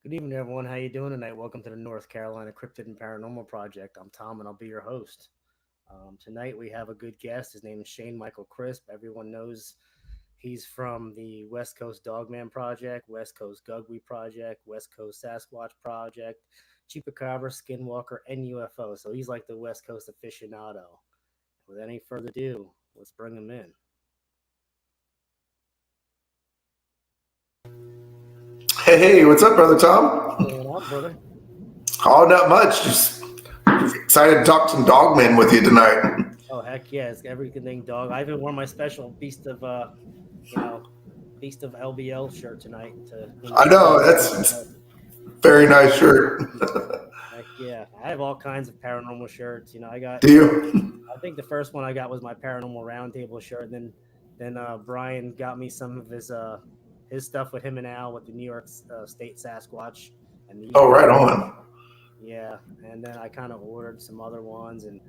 Good evening, everyone. How you doing tonight? Welcome to the North Carolina Cryptid and Paranormal Project. I'm Tom, and I'll be your host. Tonight we have a good guest. His name is Shane Michael Crisp. Everyone knows he's from the West Coast Dogman Project, West Coast Gugwe Project, West Coast Sasquatch Project, Chupacabra, Skinwalker, and UFO. So he's like the West Coast aficionado. With any further ado, let's bring him in. Hey, what's up, brother What's Tom? going on, brother? Oh, not much. Just excited to talk some dogmen with you tonight. Oh heck yeah, it's everything dog. I even wore my special you know, Beast of LBL shirt tonight to, I know that's celebrate. it's very nice shirt. Heck yeah, I have all kinds of paranormal shirts. Do you? I think the first one I got was my paranormal roundtable shirt. And then Brian got me some of his stuff with him and Al with the New York State Sasquatch and the Oh, right UFO. on. Yeah, and then I kind of ordered some other ones, and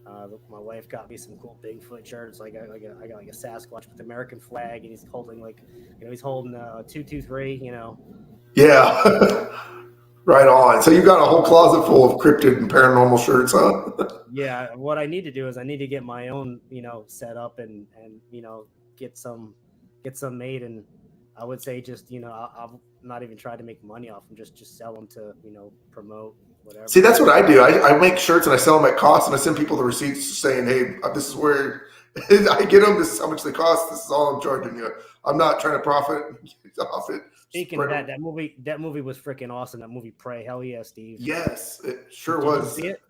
my wife got me some cool Bigfoot shirts. I got like a Sasquatch with the American flag, and he's holding he's holding 223. Yeah, right on. So you got a whole closet full of cryptid and paranormal shirts, huh? Yeah, what I need to do is I need to get my own, set up and get some get some made, and I would say just I'll not even try to make money off them, just sell them to promote See, whatever. that's what I do. I make shirts and I sell them at cost, and I send people the receipts saying, "Hey, this is where I get them. This is how much they cost. This is all I'm charging you. I'm not trying to profit off it." Speaking of that, that movie was freaking awesome. That movie, Prey. Hell yeah, Steve. Yes, it sure Did you was. see it?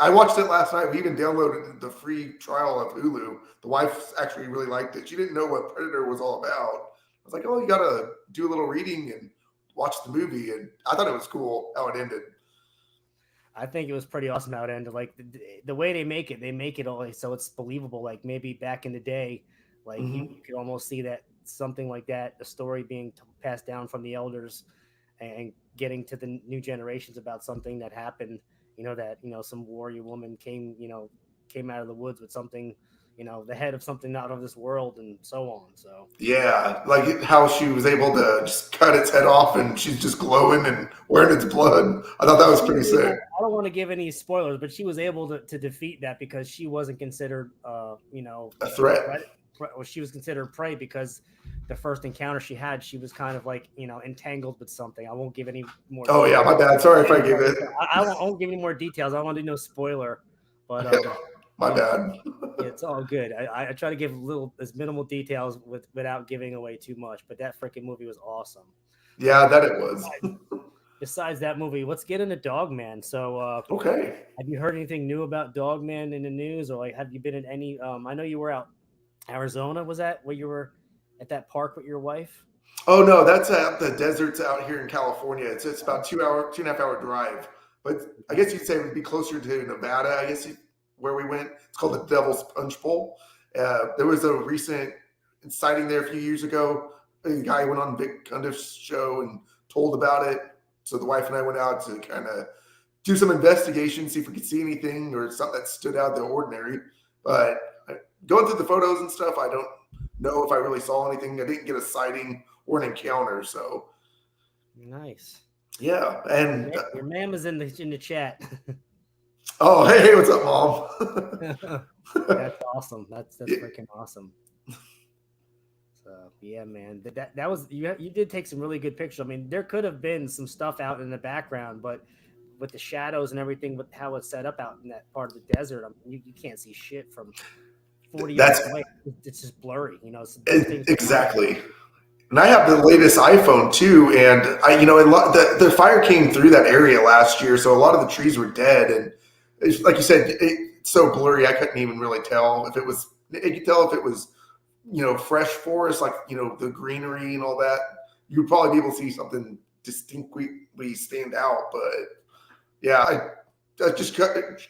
I watched it last night. We even downloaded the free trial of Hulu. The wife actually really liked it. She didn't know what Predator was all about. I was like, "Oh, you got to do a little reading and watch the movie." And I thought it was cool how it ended. I think it was pretty awesome how it ended. Like the way they make it all so it's believable. Like maybe back in the day, like you Hmm. could almost see that something like that, a story being passed down from the elders and getting to the new generations about something that happened. That some warrior woman came out of the woods with something, the head of something not of this world, and so on. So Yeah, like how she was able to just cut its head off and she's just glowing and wearing its blood. I thought that well, was she pretty was sick. able. I don't want to give any spoilers, but she was able to defeat that because she wasn't considered, A threat. well, she was considered prey because the first encounter she had, she was kind of like entangled with something. I won't give any more Oh yeah, details. my bad. Sorry if I gave it. I won't give any more details. I don't want to do no spoiler, but My bad. yeah, it's all good. I try to give little as minimal details without giving away too much. But that freaking movie was awesome. Yeah, that it was. Besides that movie, let's get into Dogman. So, Okay. have you heard anything new about Dogman in the news, or like have you been in any? I know you were out Arizona. Was that where you were at that park with your wife? Oh no, that's out the deserts out here in California. It's about 2 hour, 2.5 hour drive. But I guess you'd say it would be closer to Nevada. I guess where we went. It's called the Devil's Punch Bowl. There was a recent sighting there a few years ago. A guy went on Vic Cundiff's show and told about it. So the wife and I went out to kind of do some investigation, see if we could see anything or something that stood out of the ordinary. But going through the photos and stuff, I don't know if I really saw anything. I didn't get a sighting or an encounter. So Nice. yeah, and Your man was in the chat. oh hey, what's up, mom? That's awesome. That's freaking awesome. So yeah, man, that was you did take some really good pictures. I mean, there could have been some stuff out in the background, but with the shadows and everything, with how it's set up out in that part of the desert, I mean, you can't see shit from 40 That's yards away. It's just blurry, So those things are not. exactly. And I have the latest iPhone too, and the fire came through that area last year, so a lot of the trees were dead, and like you said, it's so blurry I couldn't even really tell if it was. You could tell if it was fresh forest, like the greenery and all that. You would probably be able to see something distinctly stand out. But yeah, I just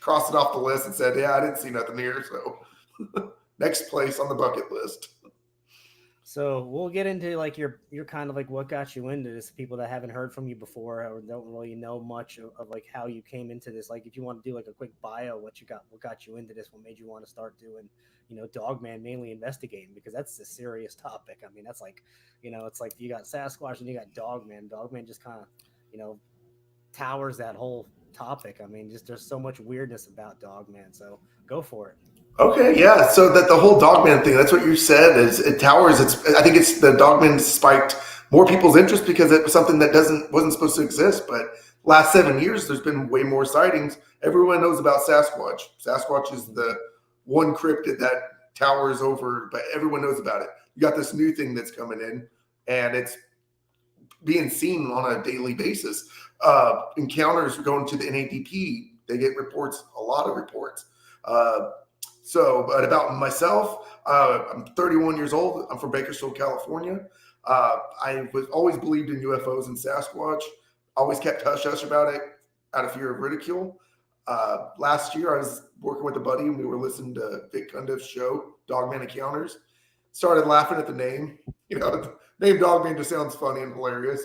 crossed it off the list and said, yeah, I didn't see nothing here. So next place on the bucket list. So we'll get into like your kind of like what got you into this. People that haven't heard from you before or don't really know much of like how you came into this. Like if you want to do like a quick bio, what got you into this, what made you want to start doing, Dogman mainly investigating because that's a serious topic. I mean, that's like, it's like you got Sasquatch and you got Dogman. Dogman just kind of, towers that whole topic. I mean, just there's so much weirdness about Dogman. So go for it. Okay, yeah. So that the whole Dogman thing, that's what you said, is it towers. I think it's the Dogman spiked more people's interest because it was something that wasn't supposed to exist. But last 7 years, there's been way more sightings. Everyone knows about Sasquatch. Sasquatch is the one cryptid that towers over, but everyone knows about it. You got this new thing that's coming in, and it's being seen on a daily basis. Encounters going to the NADP, they get reports, a lot of reports. But about myself, I'm 31 years old. I'm from Bakersfield, California. I was always believed in UFOs and Sasquatch. Always kept hush-hush about it out of fear of ridicule. Last year, I was working with a buddy, and we were listening to Vic Cundiff's show, Dogman Encounters. Started laughing at the name. The name Dogman just sounds funny and hilarious.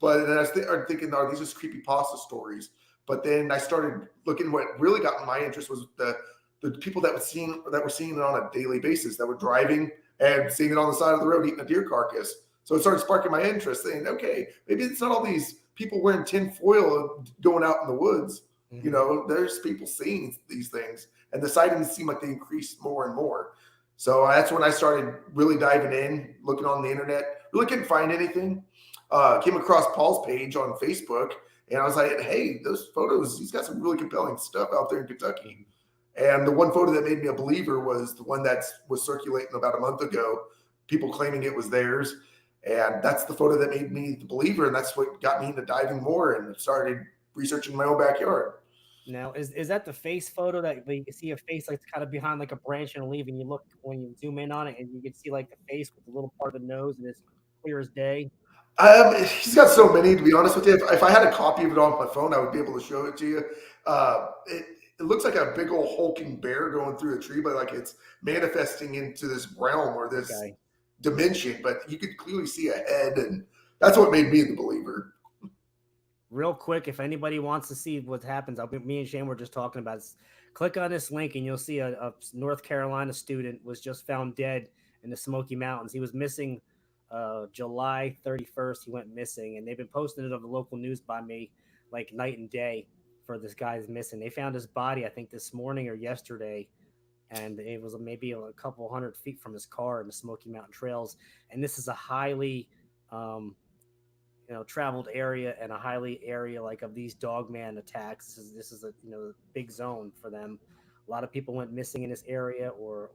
But then I started thinking, are these just creepypasta stories? But then I started looking. What really got my interest was the people that were seeing it on a daily basis, that were driving and seeing it on the side of the road eating a deer carcass. So it started sparking my interest, saying, okay, maybe it's not all these people wearing tin foil going out in the woods. Mm-hmm. There's people seeing these things, and the sightings seem like they increase more and more. So that's when I started really diving in, looking on the internet. Really couldn't find anything. Came across Paul's page on Facebook, and I was like, hey, those photos, he's got some really compelling stuff out there in Kentucky. And the one photo that made me a believer was the one that was circulating about a month ago, people claiming it was theirs. And that's the photo that made me the believer, and that's what got me into diving more and started researching my own backyard. Now, is that the face photo that you can see a face like kind of behind like a branch and a leaf, and you look when you zoom in on it, and you can see like the face with the little part of the nose, and it's clear as day? He's got so many, to be honest with you. If I had a copy of it on my phone, I would be able to show it to you. It looks like a big old hulking bear going through a tree, but like it's manifesting into this realm or this dimension. But you could clearly see a head, and that's what made me the believer. Real quick, if anybody wants to see what happens, me and Shane were just talking about this. Click on this link, and you'll see a North Carolina student was just found dead in the Smoky Mountains. He was missing July 31st. He went missing, and they've been posting it on the local news by me like night and day for this guy's missing. They found his body, I think, this morning or yesterday, and it was maybe a couple hundred feet from his car in the Smoky Mountain trails. And this is a highly traveled area, and a highly area like of these Dogman attacks. This is a big zone for them. A lot of people went missing in this area, or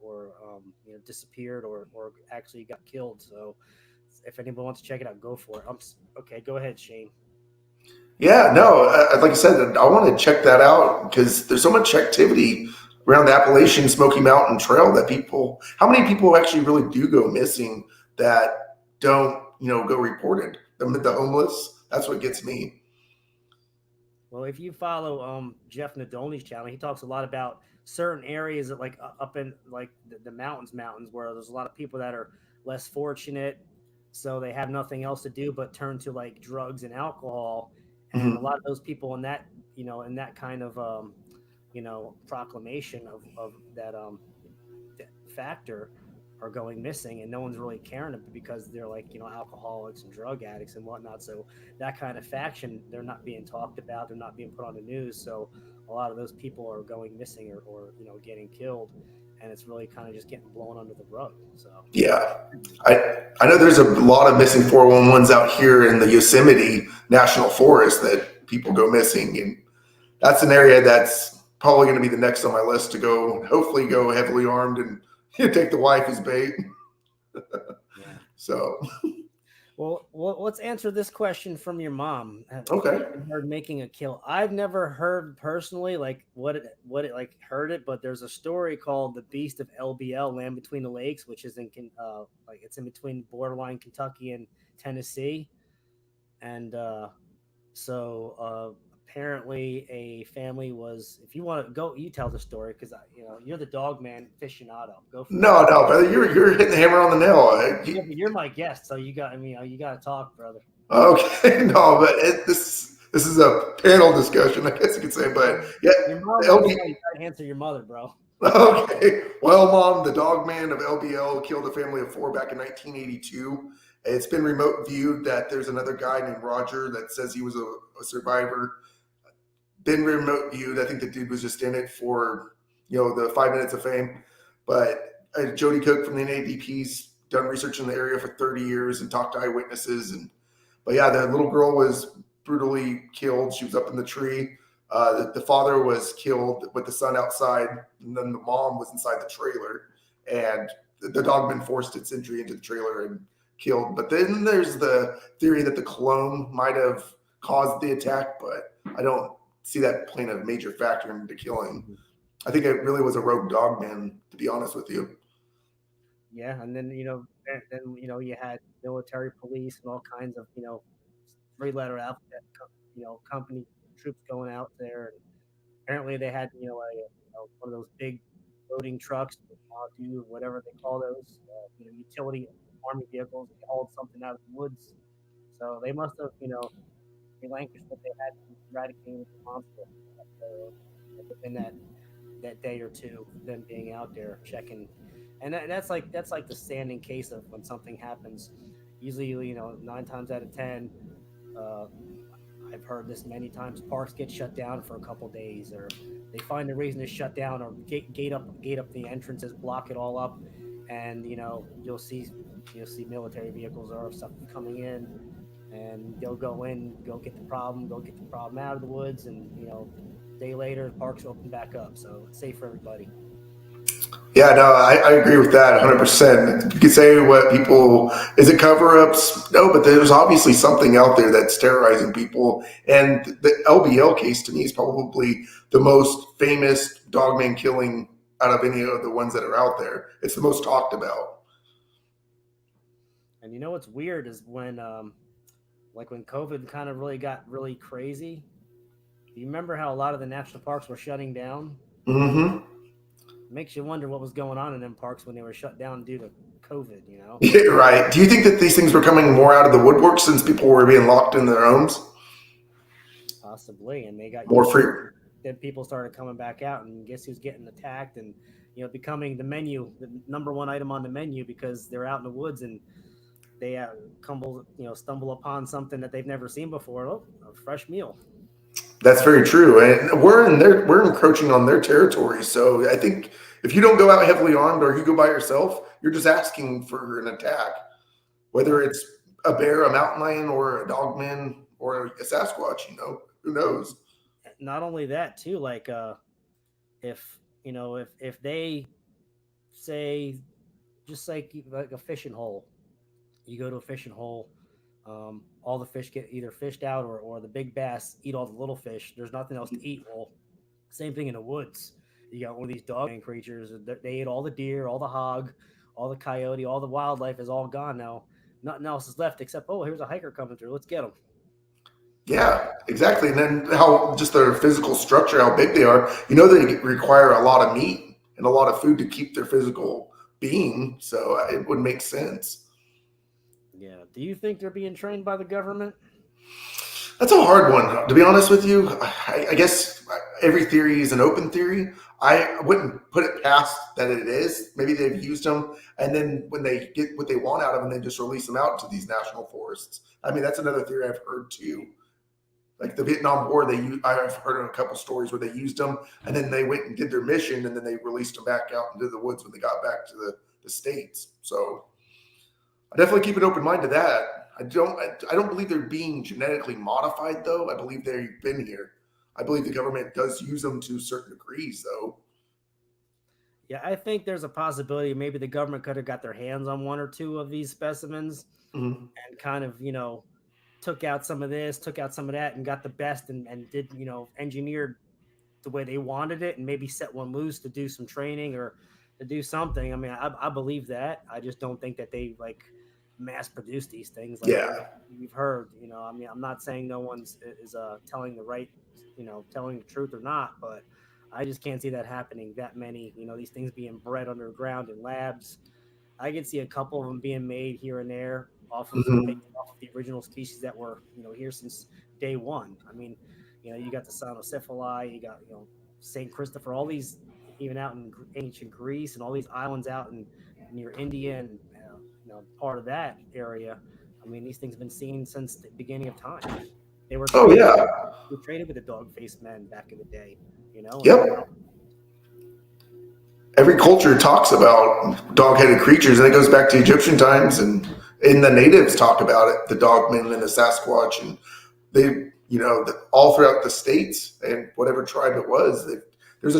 disappeared, or actually got killed. So if anyone wants to check it out, go for it. Okay, go ahead, Shane. Yeah, no, like I said, I want to check that out because there's so much activity around the Appalachian Smoky Mountain Trail that how many people actually really do go missing that don't, go reported? The homeless, that's what gets me. Well, if you follow Jeff Nadolny's channel, he talks a lot about certain areas that like up in like the mountains where there's a lot of people that are less fortunate, so they have nothing else to do but turn to like drugs and alcohol. And mm-hmm. a lot of those people in that in that kind of proclamation of that factor are going missing, and no one's really caring because they're like alcoholics and drug addicts and whatnot. So that kind of faction, they're not being talked about, they're not being put on the news. So a lot of those people are going missing or getting killed, and it's really kind of just getting blown under the rug. So yeah, I know there's a lot of missing 411s out here in the Yosemite National Forest that people go missing, and that's an area that's probably going to be the next on my list to go. Hopefully, go heavily armed and take the wife as bait. Yeah. So, well, let's answer this question from your mom. Okay. Heard making a kill. I've never heard personally like what it like heard it, but there's a story called The Beast of LBL, Land Between the Lakes, which is in it's in between borderline Kentucky and Tennessee, and apparently a family was. If you want to go, you tell the story because you're the Dogman aficionado. Go for no, brother, you're hitting the hammer on the nail. You're my guest, so you got to talk, brother. Okay, no, but this is a panel discussion, I guess you could say. But yeah, your mom you gotta answer your mother, bro. Okay, well, Mom, the Dogman of LBL killed a family of 4 back in 1982, It's been remote viewed that there's another guy named Roger that says he was a survivor. Been remote viewed. I think the dude was just in it for, the 5 minutes of fame. But Jody Cook from the NADP's done research in the area for 30 years and talked to eyewitnesses. But yeah, the little girl was brutally killed. She was up in the tree. The father was killed with the son outside, and then the mom was inside the trailer. And the dogman forced its entry into the trailer and killed. But then there's the theory that the cologne might have caused the attack, but I don't see that playing a major factor into killing. I think it really was a rogue dogman, to be honest with you. Yeah, and then you had military police and all kinds of 3-letter alphabet company troops going out there. And apparently they had one of those big loading trucks, whatever they call those, utility army vehicles. They hauled something out of the woods, so they must have relinquished what they had to eradicate the monster within that day or two. Them being out there checking, and that's like the standing case of when something happens. Usually, 9 times out of 10, uh, I've heard this many times. Parks get shut down for a couple days, or they find a reason to shut down, or gate up the entrances, block it all up, and you'll see military vehicles or stuff coming in, and they'll go in, go get the problem out of the woods, and a day later, parks open back up, so it's safe for everybody. Yeah, no, I agree with that 100%. You could say what people, is it cover ups? No, but there's obviously something out there that's terrorizing people. And the LBL case to me is probably the most famous dogman killing out of any of the ones that are out there. It's the most talked about. And what's weird is when when COVID kind of really got really crazy. Do you remember how a lot of the national parks were shutting down? Mm-hmm. Makes you wonder what was going on in them parks when they were shut down due to COVID. Right. Do you think that these things were coming more out of the woodwork since people were being locked in their homes? Possibly, and they got More used to free. it. Then people started coming back out, and guess who's getting attacked, and becoming the number one item on the menu because they're out in the woods and they stumble upon something that they've never seen before. Oh, a fresh meal. That's very true, and we're encroaching on their territory. So I think if you don't go out heavily armed or you go by yourself, you're just asking for an attack, whether it's a bear, a mountain lion, or a dogman, or a Sasquatch. Who knows? Not only that, too, like if if they say, just like a fishing hole, you go to a fishing hole, all the fish get either fished out, or the big bass eat all the little fish. There's nothing else to eat. Well, same thing in the woods. You got one of these dog creatures. They ate all the deer, all the hog, all the coyote, all the wildlife is all gone now. Nothing else is left except, oh, here's a hiker coming through. Let's get them. Yeah, exactly. And then how just their physical structure, how big they are. They require a lot of meat and a lot of food to keep their physical being. So it would make sense. Yeah. Do you think they're being trained by the government? That's a hard one, to be honest with you. I guess every theory is an open theory. I wouldn't put it past that it is. Maybe they've used them, and then when they get what they want out of them, they just release them out to these national forests. I mean, that's another theory I've heard too. Like the Vietnam War, I've heard of a couple stories where they used them, and then they went and did their mission, and then they released them back out into the woods when they got back to the states. So I definitely keep an open mind to that. I don't believe they're being genetically modified, though. I believe they've been here. I believe the government does use them to certain degrees, though. Yeah, I think there's a possibility maybe the government could have got their hands on one or two of these specimens, Mm-hmm. and kind of, took out some of this, took out some of that, and got the best, and did, engineered the way they wanted it, and maybe set one loose to do some training or to do something. I mean, I believe that. I just don't think that they mass produce these things like Yeah. you've heard. I mean, I'm not saying no one's is telling telling the truth or not, but I just can't see that happening. That many, these things being bred underground in labs. I could see a couple of them being made here and there Mm-hmm. off of the original species that were here since day one. I mean, you got the Cynocephali, you got Saint Christopher, all these even out in ancient Greece, and all these islands out in near India and part of that area. I mean, these things have been seen since the beginning of time. They were Oh traded. yeah, They were traded with the dog-faced men back in the day, and now yep. Every culture talks about dog-headed creatures, and it goes back to Egyptian times, and the natives talk about it, the dogmen and the Sasquatch, and they, all throughout the states and whatever tribe it was, there's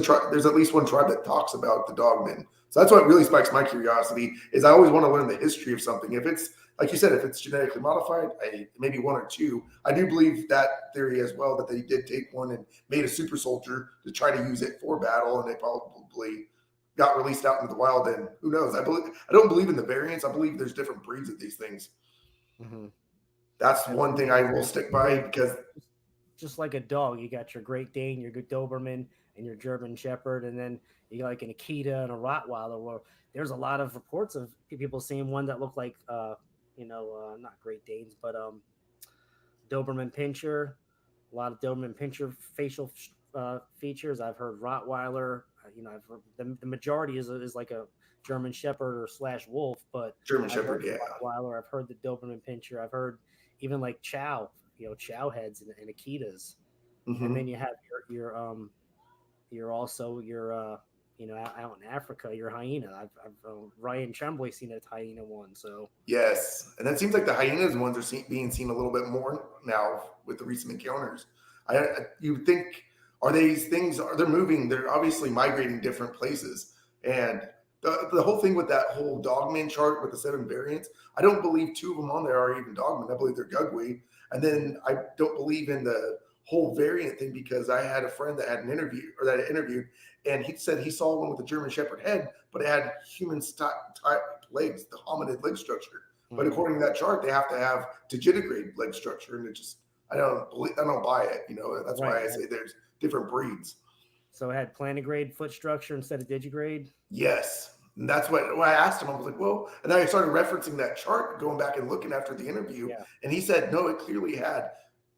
at least one tribe that talks about the dogmen. So that's what really spikes my curiosity. Is I always want to learn the history of something. If it's like you said, if it's genetically modified, maybe one or two. I do believe that theory as well, that they did take one and made a super soldier to try to use it for battle, and they probably got released out into the wild. And who knows? I don't believe in the variants. I believe there's different breeds of these things. Mm-hmm. That's one thing I will stick by, because just like a dog, you got your Great Dane, your good Doberman, and your German Shepherd, and then you got like an Akita and a Rottweiler. Where there's a lot of reports of people seeing one that looked like, not Great Danes, but Doberman Pinscher. A lot of Doberman Pinscher facial features. I've heard Rottweiler. I've heard the majority is like a German Shepherd or slash Wolf, but German I've Shepherd, heard yeah. Rottweiler. I've heard the Doberman Pinscher. I've heard even like Chow, Chow heads and Akitas, and then Mm-hmm. you have you're also your out in Africa, your hyena. I've Ryan Tremblay seen a hyena one, so Yes, and it seems like the hyenas ones are being seen a little bit more now with the recent encounters. You think, are these things, are they moving? They're obviously migrating different places, and the whole thing with that whole dogman chart with the 7 variants, I don't believe 2 of them on there are even dogmen. I believe they're Gugwe, and then I don't believe in the whole variant thing, because I had a friend that had an interview, or that I interviewed, and he said he saw one with a German Shepherd head, but it had human type legs, the hominid leg structure. But mm-hmm. according to that chart, they have to have digitigrade leg structure, and it just, I don't buy it. That's Right. why I say there's different breeds. So it had plantigrade foot structure instead of digigrade. Yes. And that's what when I asked him, I was like, well, and then I started referencing that chart, going back and looking after the interview, Yeah. and he said, no, it clearly had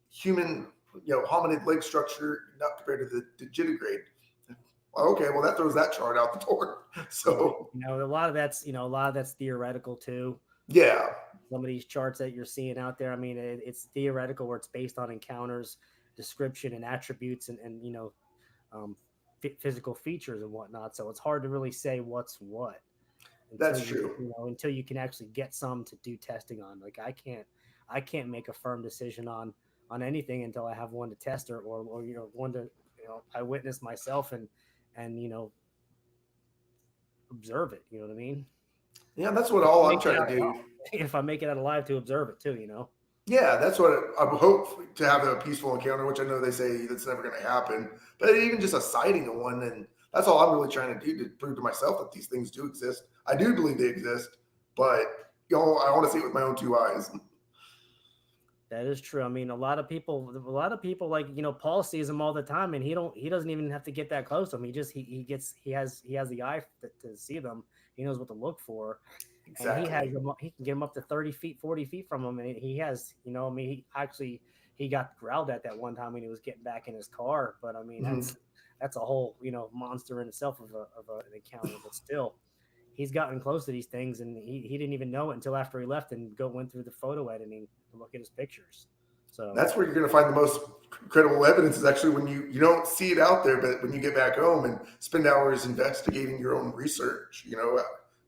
human, hominid leg structure, not compared to the digitigrade. Okay, well, that throws that chart out the door. So, A lot of that's theoretical too. yeah, Some of these charts that you're seeing out there, I mean, it's theoretical where it's based on encounters, description, and attributes, and um, physical features and whatnot. So it's hard to really say what's what until that's you true. until you can actually get some to do testing on. Like I can't make a firm decision on anything until I have one to test, or one to I witness myself and observe it. You know what I mean? Yeah, that's what all I'm Make it trying out to alive. do. If I make it out alive to observe it too. Yeah, that's what I would hope, to have a peaceful encounter, which I know they say that's never going to happen. But even just a sighting of one, and that's all I'm really trying to do, to prove to myself that these things do exist. I do believe they exist, but I want to see it with my own 2 eyes. That is true. I mean, like Paul sees them all the time, and he doesn't even have to get that close to them. He has the eye to see them. He knows what to look for, and Exactly. he can get them up to 30 feet, 40 feet from him, and he has I mean, he got growled at that one time when he was getting back in his car. But I mean, Hmm. that's a whole monster in itself an encounter. But still, he's gotten close to these things, and he didn't even know it until after he left and went through the photo editing to look at his pictures. So That's where you're going to find the most credible evidence, is actually when you don't see it out there, but when you get back home and spend hours investigating your own research,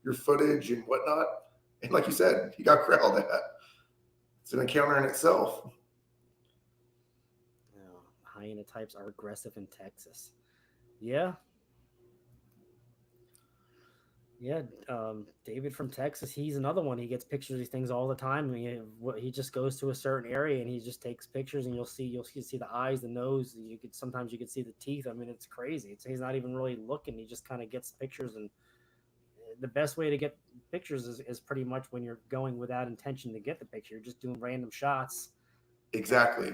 your footage and whatnot. And like you said, he got growled at. It's an encounter in itself. hyena types are aggressive in Texas. Yeah, yeah. David from Texas, he's another one. He gets pictures of these things all the time. I mean, he just goes to a certain area and he just takes pictures, and you'll see the eyes, the nose. You could see the teeth. I mean, it's crazy. He's not even really looking. He just kind of gets pictures, and the best way to get pictures is pretty much when you're going without intention to get the picture. You're just doing random shots. And Exactly.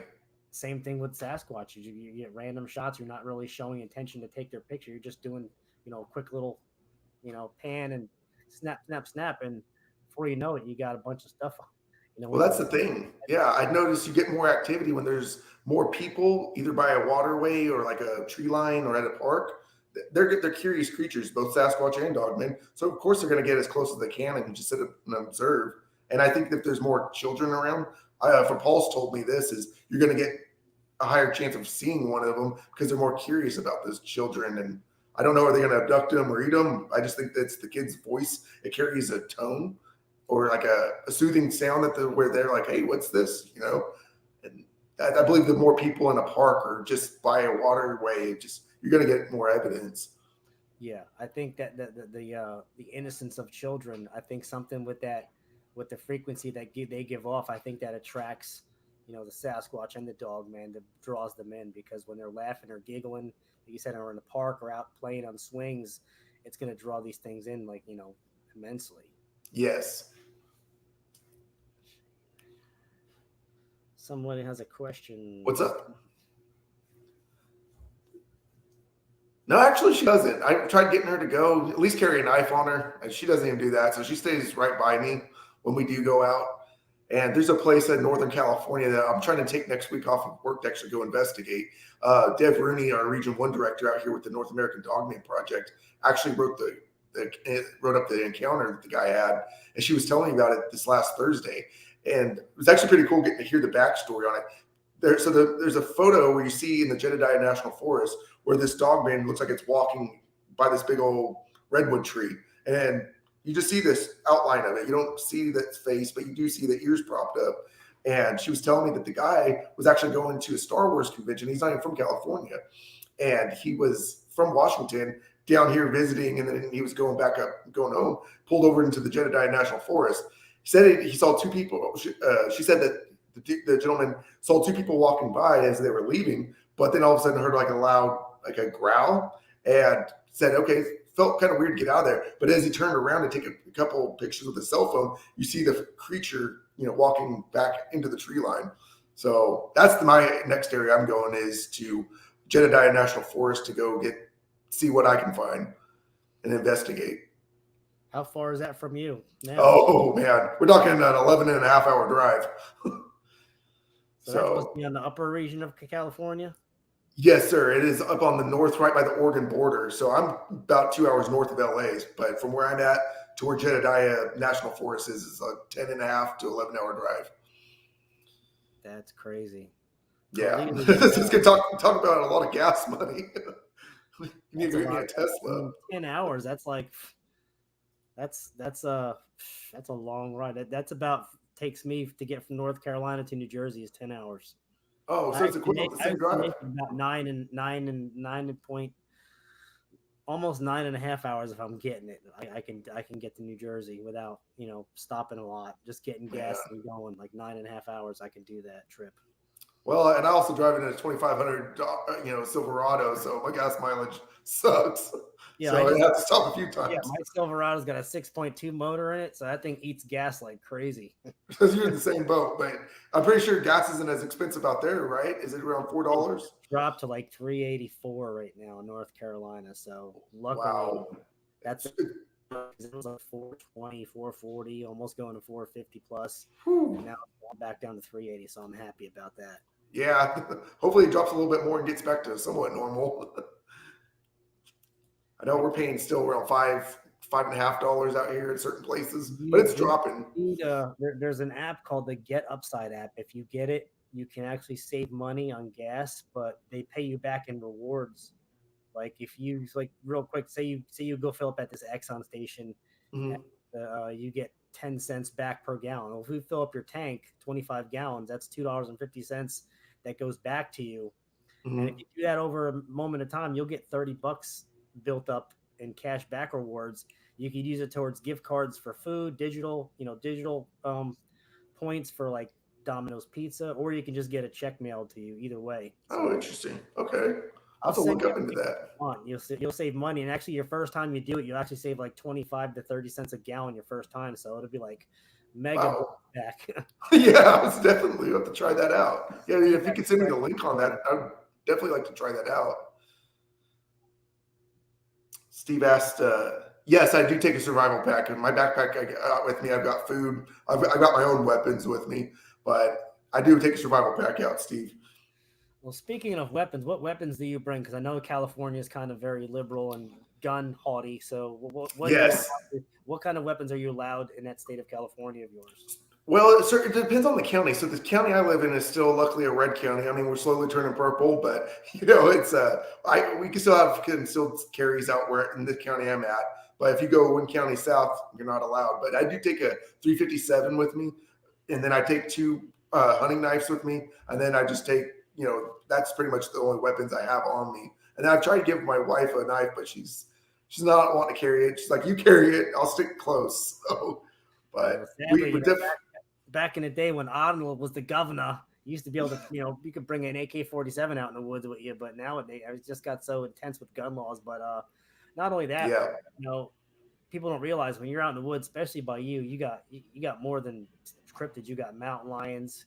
same thing with Sasquatch. You get random shots. You're not really showing intention to take their picture. You're just doing, a quick little, pan and snap, snap, snap. And before you know it, you got a bunch of stuff. Well, When that's the thing. Yeah, I've noticed you get more activity when there's more people, either by a waterway or like a tree line or at a park. they're curious creatures, both Sasquatch and Dogman. So of course they're going to get as close as they can and just sit and observe. And I think that if there's more children around, for Paul's told me this is you're going to get a higher chance of seeing one of them because they're more curious about those children. And I don't know, are they going to abduct them or eat them? I just think that's the kid's voice. It carries a tone or like a soothing sound where they're like, hey, what's this? You know? And I believe the more people in a park or just by a waterway, you're going to get more evidence. Yeah, I think that the innocence of children, I think something with the frequency that they give off, I think that attracts, the Sasquatch and the Dogman, that draws them in, because when they're laughing or giggling, like you said, or in the park or out playing on swings, it's going to draw these things in, like, immensely. Yes. Somebody has a question. What's up? No, actually, she doesn't. I tried getting her to go, at least carry a knife on her, and she doesn't even do that. So she stays right by me when we do go out. And there's a place in Northern California that I'm trying to take next week off of work to actually go investigate. Dev Rooney, our Region 1 director out here with the North American Dogman Project, actually wrote up the encounter that the guy had. And she was telling me about it this last Thursday. And it was actually pretty cool getting to hear the backstory on it. There's a photo where you see in the Jedediah National Forest where this dogman looks like it's walking by this big old redwood tree. And you just see this outline of it. You don't see that face, but you do see the ears propped up. And she was telling me that the guy was actually going to a Star Wars convention. He's not even from California. And he was from Washington down here visiting. And then he was going home, pulled over into the Jedediah National Forest. He said he saw two people. She said that the gentleman saw two people walking by as they were leaving, but then all of a sudden heard like a growl and said, okay, felt kind of weird to get out of there. But as he turned around to take a couple pictures with his cell phone, you see the creature, walking back into the tree line. So that's my next area I'm going, is to Jedediah National Forest to go see what I can find and investigate. How far is that from you now? Oh man, we're talking an 11.5-hour drive. So that's supposed to be on the upper region of California? Yes, sir. It is up on the north, right by the Oregon border. So I'm about 2 hours north of LA, but from where I'm at to where Jedediah National Forest is a 10.5 to 11-hour drive. That's crazy. Yeah. This is going to talk about a lot of gas money. You need to get me a Tesla. 10 hours. That's like, that's a long ride. That's about takes me to get from North Carolina to New Jersey is 10 hours. Oh, so it's equivalent to the same drive. About almost 9.5 hours if I'm getting it. I can get to New Jersey without stopping a lot, just getting gas and going. Like 9.5 hours, I can do that trip. Well, and I also drive in a 2,500 Silverado, so my gas mileage sucks. Yeah, so I have to stop a few times. Yeah, my Silverado's got a 6.2 motor in it, so that thing eats gas like crazy. Because you're in the same boat, but I'm pretty sure gas isn't as expensive out there, right? Is it around $4? Dropped to like $3.84 right now in North Carolina. So luckily, that's it was like $4.20, $4.40, almost going to $4.50 plus. And now I'm back down to $3.80, so I'm happy about that. Yeah, hopefully it drops a little bit more and gets back to somewhat normal. I know we're paying still around $5.50 out here in certain places, but it's dropping. There's an app called the Get Upside app. If you get it, you can actually save money on gas, but they pay you back in rewards. Like if you real quick, say you go fill up at this Exxon station, you get 10 cents back per gallon. Well, if you fill up your tank 25 gallons, that's $2.50 that goes back to you. And if you do that over a moment of time, you'll get $30 built up in cash back rewards. You could use it towards gift cards for food, digital points for like Domino's Pizza, or you can just get a check mailed to you. Either way. Oh, interesting. Okay. I'll have to look up into that. You'll save money, and actually, your first time you do it, you'll actually save like 25 to 30 cents a gallon your first time. So it'll be like mega back. Yeah, I definitely have to try that out. Yeah, if you could send me the link on that, I would definitely like to try that out. Steve asked, yes, I do take a survival pack. In my backpack I got with me, I've got food. I've got my own weapons with me, but I do take a survival pack out, Steve. Well, speaking of weapons, what weapons do you bring? Because I know California is kind of very liberal and gun haughty. So, what are you Yes. allowed what kind of weapons are you allowed in that state of California of yours? Well, it depends on the county. So the county I live in is still luckily a red county. I mean, we're slowly turning purple, but it's I we can still carries out where in the county I'm at. But if you go one county south, you're not allowed. But I do take a 357 with me, and then I take two hunting knives with me, and then I just take that's pretty much the only weapons I have on me. And I've tried to give my wife a knife, but she's not wanting to carry it. She's like, "You carry it, I'll stick close." So, but Sadly, we def- back in the day when Arnold was the governor, you used to be able to, you could bring an AK-47 out in the woods with you. But nowadays, it just got so intense with gun laws. But not only that, yeah. people don't realize when you're out in the woods, especially by you got more than cryptids. You got mountain lions,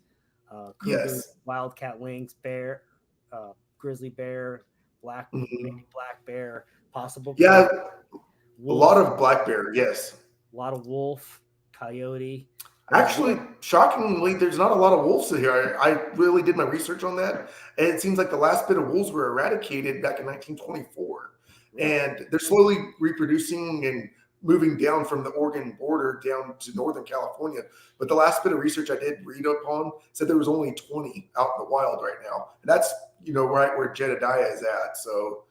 cougars, Yes. wildcat lynx, bear, grizzly bear, maybe Mhm. black bear, possible Yeah, coyote, a lot wolf, of black bear. Yes. a lot of wolf, coyote. There's Actually, wolf. shockingly, there's not a lot of wolves here. I really did my research on that, and it seems like the last bit of wolves were eradicated back in 1924, Really? and they're slowly reproducing and moving down from the Oregon border down to Northern California. But the last bit of research I did read upon said there was only 20 out in the wild right now, and that's right where Jedediah is at. So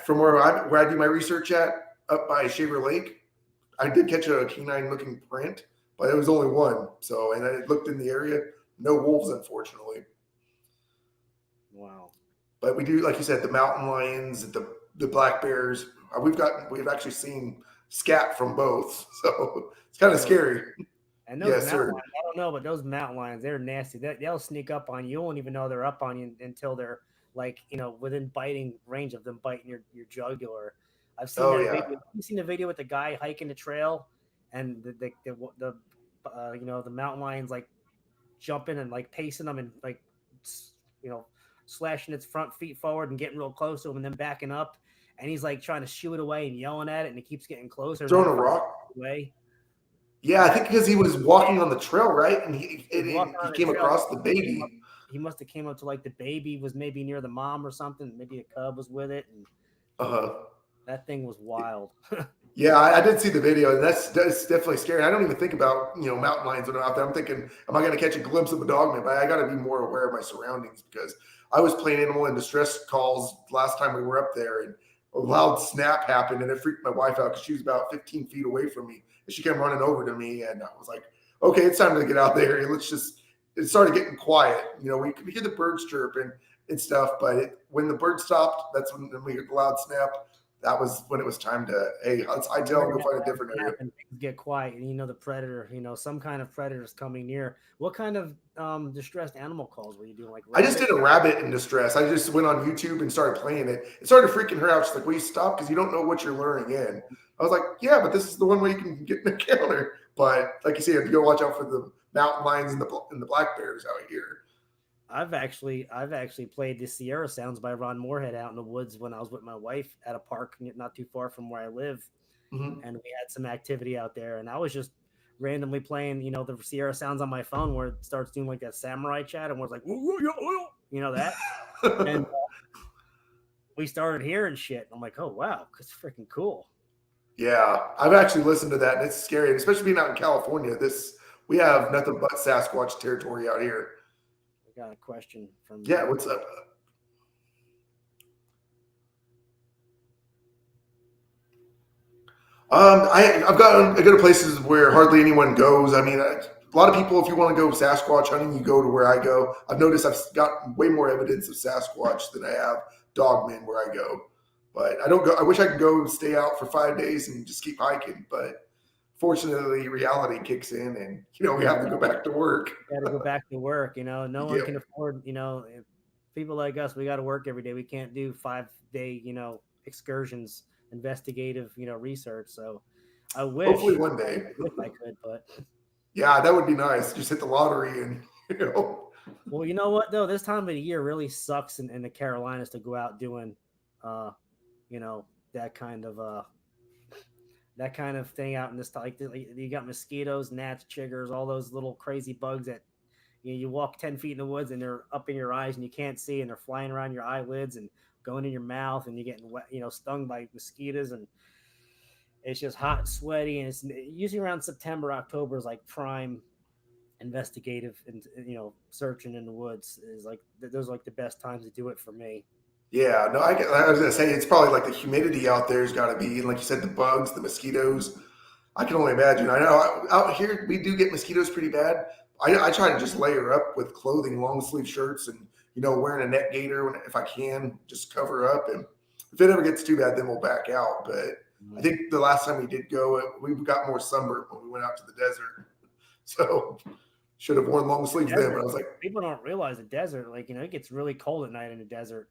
from where I do my research at up by Shaver Lake, I did catch a canine looking print, but it was only one. So, and I looked in the area, no wolves, unfortunately. Wow. But we do, like you said, the mountain lions, the black bears. We've actually seen scat from both, so it's kind of Really? scary. And those Yes, mountain sir. lions, I don't know, but those mountain lions, they're nasty. They'll sneak up on you. You won't even know they're up on you until they're like, within biting range of them biting your jugular. I've seen Oh that yeah. video. You've seen the video with the guy hiking the trail and the mountain lions like jumping and like pacing them and like, you know, slashing its front feet forward and getting real close to him and then backing up. And he's like trying to shoo it away and yelling at it and it keeps getting closer and then Throwing it a finally rock. gets away. Yeah, I think because he was walking on the trail, right, and He was walking he on the came trail. across the Came up, baby. he must have came up to like the baby was maybe near the mom or something. Maybe a cub was with it, and Uh huh. that thing was wild. Yeah, I did see the video, and that's definitely scary. I don't even think about mountain lions when I'm out there. I'm thinking, am I going to catch a glimpse of a dogman? But I got to be more aware of my surroundings because I was playing animal in distress calls last time we were up there, and a loud snap happened, and it freaked my wife out because she was about 15 feet away from me, and she came running over to me, and I was like, okay, it's time to get out there, and let's just. It started getting quiet. We could hear the birds chirping and stuff, but when the bird stopped, that's when we heard the loud snap. That was when it was time to, hey, let's hightail and go find a different area. Happen, things get quiet, and the predator. Some kind of predator is coming near. What kind of distressed animal calls were you doing? Like I just rabbit? did a rabbit in distress. I just went on YouTube and started playing it. It started freaking her out. She's like, will you stop? Because you don't know what you're luring in. I was like, yeah, but this is the one way you can get an encounter. But like you said, you got to watch out for the mountain lions and the black bears out here. I've actually played the Sierra Sounds by Ron Moorhead out in the woods when I was with my wife at a park not too far from where I live, Mm-hmm. and we had some activity out there, and I was just randomly playing, the Sierra Sounds on my phone where it starts doing like that samurai chat, and we're like, that, and we started hearing shit. I'm like, oh wow, it's freaking cool. Yeah, I've actually listened to that, and it's scary, especially being out in California. We have nothing but Sasquatch territory out here. I got a question from Yeah, what's up? I go to places where hardly anyone goes. I mean, a lot of people, if you want to go Sasquatch hunting, you go to where I go. I've noticed I've got way more evidence of Sasquatch than I have dogmen where I go. But I don't go. I wish I could go stay out for 5 days and just keep hiking. But fortunately, reality kicks in, and we yeah, have to go back to work. got to go back to work. No one Yeah. can afford. If people like us, we got to work every day. We can't do 5 day, excursions, investigative, research. So I Hopefully wish, one day. I could, but Yeah, that would be nice. Just hit the lottery and well, you know what though, this time of the year really sucks in the Carolinas to go out doing, uh, you know, that kind of thing out in this like you got mosquitoes, gnats, chiggers, all those little crazy bugs that you walk 10 feet in the woods and they're up in your eyes and you can't see and they're flying around your eyelids and going in your mouth and you're getting wet, stung by mosquitoes and it's just hot and sweaty. And it's usually around September, October is like prime investigative and searching in the woods is like those are like the best times to do it for me. Yeah, no, I was gonna say it's probably like the humidity out there's got to be, and like you said, the bugs, the mosquitoes. I can only imagine. I know out here we do get mosquitoes pretty bad. I try to just layer up with clothing, long sleeve shirts, and wearing a net gaiter if I can, just cover up. And if it ever gets too bad, then we'll back out. But I think the last time we did go, we got more sunburn when we went out to the desert. So should have worn long sleeves then. But I was like, people don't realize the desert, like it gets really cold at night in the desert.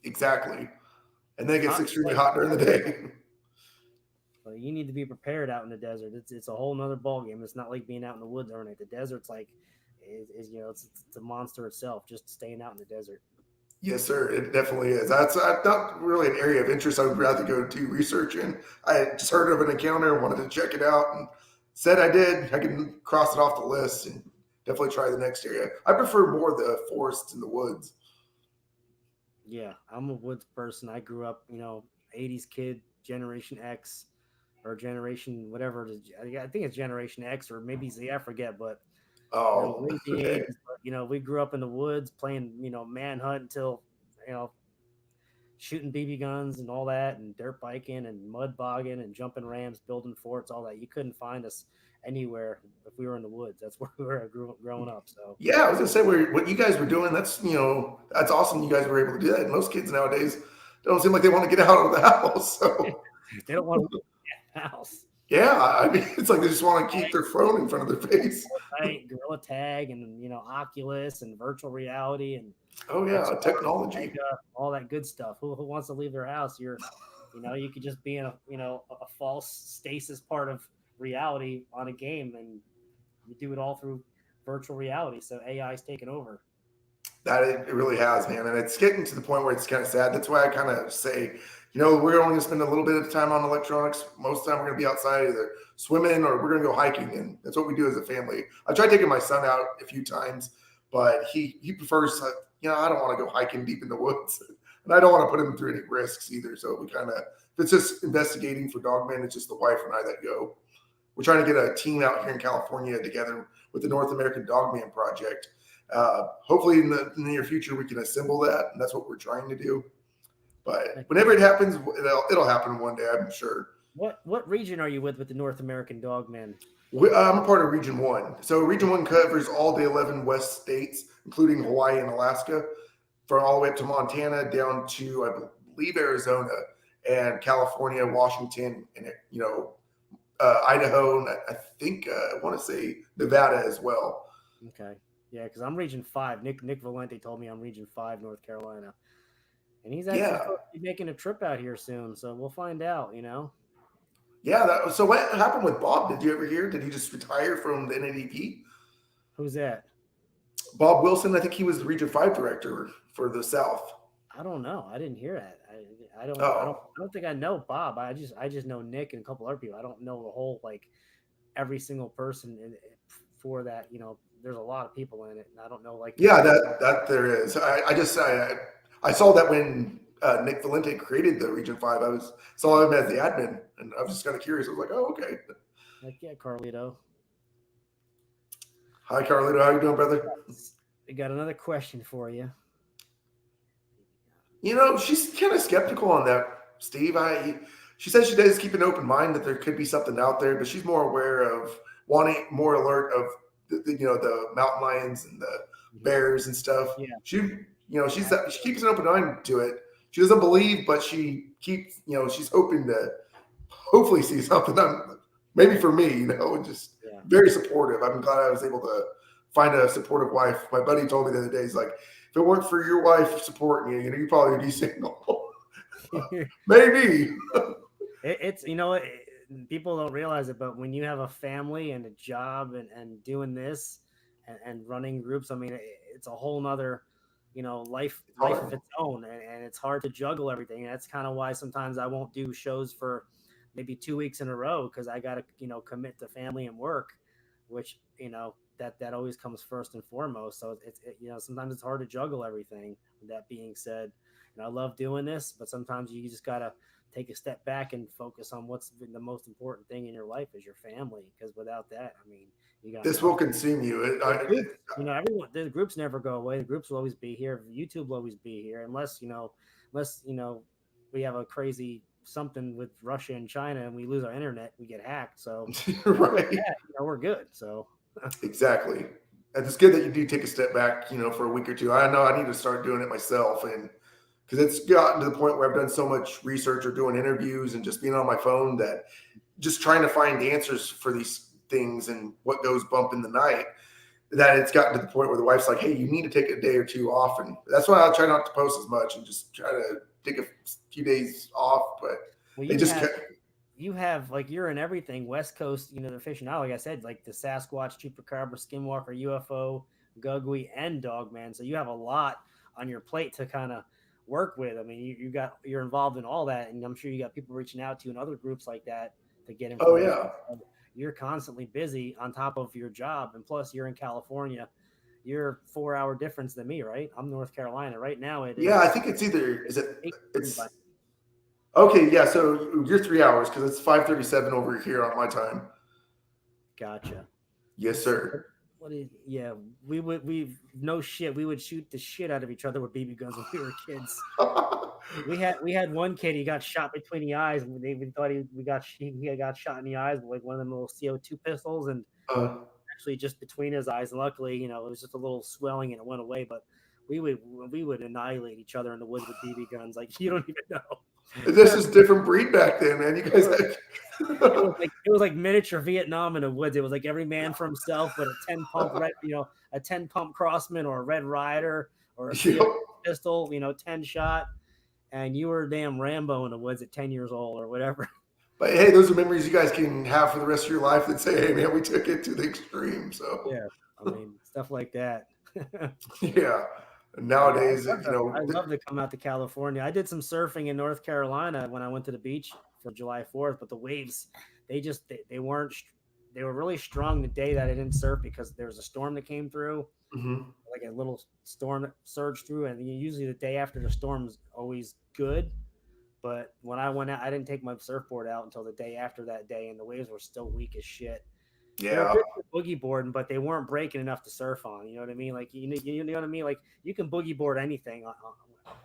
Exactly, and then it gets extremely hot during the day. But you need to be prepared out in the desert. It's a whole nother ball game. It's not like being out in the woods overnight. The desert's like it's a monster itself. Just staying out in the desert. Yes, sir. It definitely is. That's not really an area of interest I would rather go to research in. I just heard of an encounter, wanted to check it out, and said I did. I can cross it off the list and definitely try the next area. I prefer more the forests and the woods. Yeah, I'm a woods person. I grew up, 80s kid, Generation X or Generation whatever. I think it's Generation X or maybe Z. I forget, but we grew up in the woods playing, manhunt until, shooting BB guns and all that, and dirt biking and mud bogging and jumping rams, building forts, all that. You couldn't find us anywhere if we were in the woods. That's where we were growing up. So yeah, I was gonna say what you guys were doing. That's that's awesome. You guys were able to do that. Most kids nowadays don't seem like they want to get out of the house. So they don't want to leave the house. Yeah, I mean, it's like they just want to keep their phone in front of their face. Right, Gorilla Tag and Oculus and virtual reality and technology, all that good stuff. Who wants to leave their house? You could just be in a false stasis part of reality on a game, and you do it all through virtual reality. So AI is taking over. That it really has, man, and it's getting to the point where it's kind of sad. That's why I kind of say, we're only going to spend a little bit of time on electronics. Most of the time, we're going to be outside either swimming or we're going to go hiking, and that's what we do as a family. I tried taking my son out a few times, but he prefers, I don't want to go hiking deep in the woods, and I don't want to put him through any risks either. So we kind of, if it's just investigating for Dogman, it's just the wife and I that go. We're trying to get a team out here in California together with the North American Dogman Project. Hopefully in the near future we can assemble that, and that's what we're trying to do. But whenever it happens, it'll happen one day, I'm sure. What region are you with the North American Dogman? I'm a part of Region 1. So Region 1 covers all the 11 West states, including Hawaii and Alaska, from all the way up to Montana down to, I believe, Arizona and California, Washington, and Idaho, and I want to say Nevada as well. Okay. Yeah, because I'm Region 5. Nick Valente told me I'm Region 5, North Carolina. And he's actually making a trip out here soon, so we'll find out, Yeah, so what happened with Bob? Did you ever hear? Did he just retire from the NADP? Who's that? Bob Wilson. I think he was the Region 5 director for the South. I don't know. I didn't hear that. I don't think I know Bob. I just know Nick and a couple other people. I don't know the whole, every single person for that, there's a lot of people in it, and I don't know that there is. I saw that when Nick Valente created the Region 5. I saw him as the admin, and I was just kind of curious. I was like, oh, okay. Carlito. Hi, Carlito. How you doing, brother? We got another question for you. She's kind of skeptical on that, Steve. She says she does keep an open mind that there could be something out there, but she's more aware of wanting more alert of the mountain lions and the bears and stuff. Yeah. She keeps an open mind to it. She doesn't believe, but she keeps, she's hoping to hopefully see something. Maybe for me, very supportive. I'm glad I was able to find a supportive wife. My buddy told me the other day, he's like, if it weren't for your wife supporting you, you'd probably be single. Maybe. It's, people don't realize it, but when you have a family and a job and doing this and running groups, I mean, it's a whole nother, life of its own, and it's hard to juggle everything. And that's kind of why sometimes I won't do shows for maybe 2 weeks in a row, because I got to, commit to family and work. which that always comes first and foremost. So sometimes it's hard to juggle everything. That being said, I love doing this, but sometimes you just gotta take a step back and focus on what's been the most important thing in your life is your family. Because without that, I mean, you got This will nothing. consume you. The groups, everyone, the groups never go away. The groups will always be here. YouTube will always be here, unless we have a crazy something with Russia and China and we lose our internet, we get hacked. So, Right. we're good. So, Exactly. And it's good that you do take a step back, for a week or two. I know I need to start doing it myself, and because it's gotten to the point where I've done so much research or doing interviews and just being on my phone that just trying to find answers for these things and what goes bump in the night, that it's gotten to the point where the wife's like, hey, you need to take a day or two off. And that's why I try not to post as much and just try to take a few days off. But well, it just you have like you're in everything West Coast, the fishing out, like I said, like the Sasquatch, Chupacabra, Skinwalker, UFO, Gugui, and Dogman. So you have a lot on your plate to kind of work with. I mean, you're involved in all that, and I'm sure you got people reaching out to you in other groups like that to get oh information. yeah. You're constantly busy on top of your job, and plus you're in California. You're 4 hour difference than me, right? I'm North Carolina right now. It Yeah, I is think it's either is it 8:30 by. it's okay, yeah, so you're 3 hours because it's 5:37 over here on my time. Gotcha. Yes, Let's see. sir. Yeah, we no shit. We would shoot the shit out of each other with BB guns when we were kids. We had one kid. He got shot between the eyes. We thought he got shot in the eyes with like one of them little CO2 pistols, and uh, actually just between his eyes. And luckily, it was just a little swelling and it went away. But we would annihilate each other in the woods with BB guns. Like you don't even know. this is different breed back then, man. You guys It was like miniature Vietnam in the woods. It was like every man for himself with a 10 pump a 10 pump Crossman or a Red Rider or a Yep. pistol, 10 shot, and you were damn Rambo in the woods at 10 years old or whatever. But hey, those are memories you guys can have for the rest of your life that say, hey man, we took it to the extreme. So Yeah, I mean stuff like that. yeah. Yeah, Nowadays, I'd love to come out to California. I did some surfing in North Carolina when I went to the beach for July 4th, but the waves, they weren't, they were really strong the day that I didn't surf because there was a storm that came through, mhm. like a little storm that surged through, and usually the day after the storm is always good. But when I went out, I didn't take my surfboard out until the day after that day, and the waves were still weak as shit. They were Yeah. good for boogie boarding, but they weren't breaking enough to surf on. You know what I mean? Like you know what I mean? Like you can boogie board anything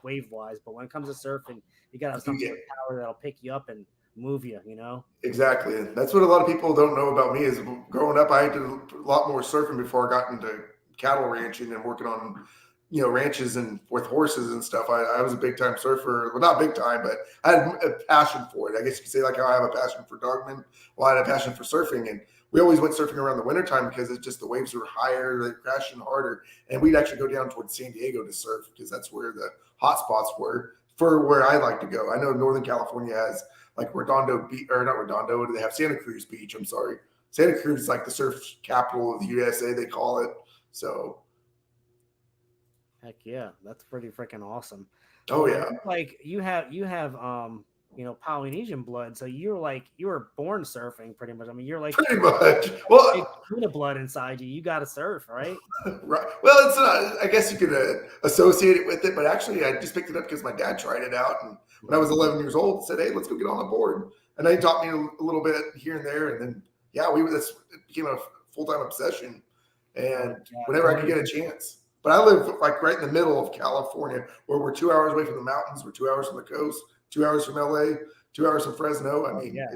wave wise, but when it comes to surfing, you gotta have You something get with power that'll pick you up and move you. You know? exactly. That's what a lot of people don't know about me is growing up, I did a lot more surfing before I got into cattle ranching and working on, ranches and with horses and stuff. I was a big time surfer. Well, not big time, but I had a passion for it. I guess you could say like how I have a passion for dogman. Well, I had a passion for surfing. And we always went surfing around the wintertime because it's just the waves were higher, they're crashing harder. And we'd actually go down towards San Diego to surf because that's where the hot spots were for where I like to go. I know Northern California has like Redondo Beach, or not Redondo, they have Santa Cruz Beach. I'm sorry. Santa Cruz is like the surf capital of the USA, they call it. So, Heck yeah, that's pretty freaking awesome. oh Well, yeah, like you have Polynesian blood, so you were born surfing pretty much. I mean, you're like pretty much. big Well, tuna blood inside you. You got to surf, right? right. Well, it's not. I guess you could associate it with it, but actually, I just picked it up because my dad tried it out, and when I was 11 years old, said, "Hey, let's go get on the board." And he taught me a little bit here and there, and then yeah, it became a full time obsession. Oh, And yeah. whenever I could get a chance, but I live like right in the middle of California, where we're 2 hours away from the mountains, we're 2 hours from the coast, 2 hours from LA, 2 hours from Fresno. I Oh, mean, yeah.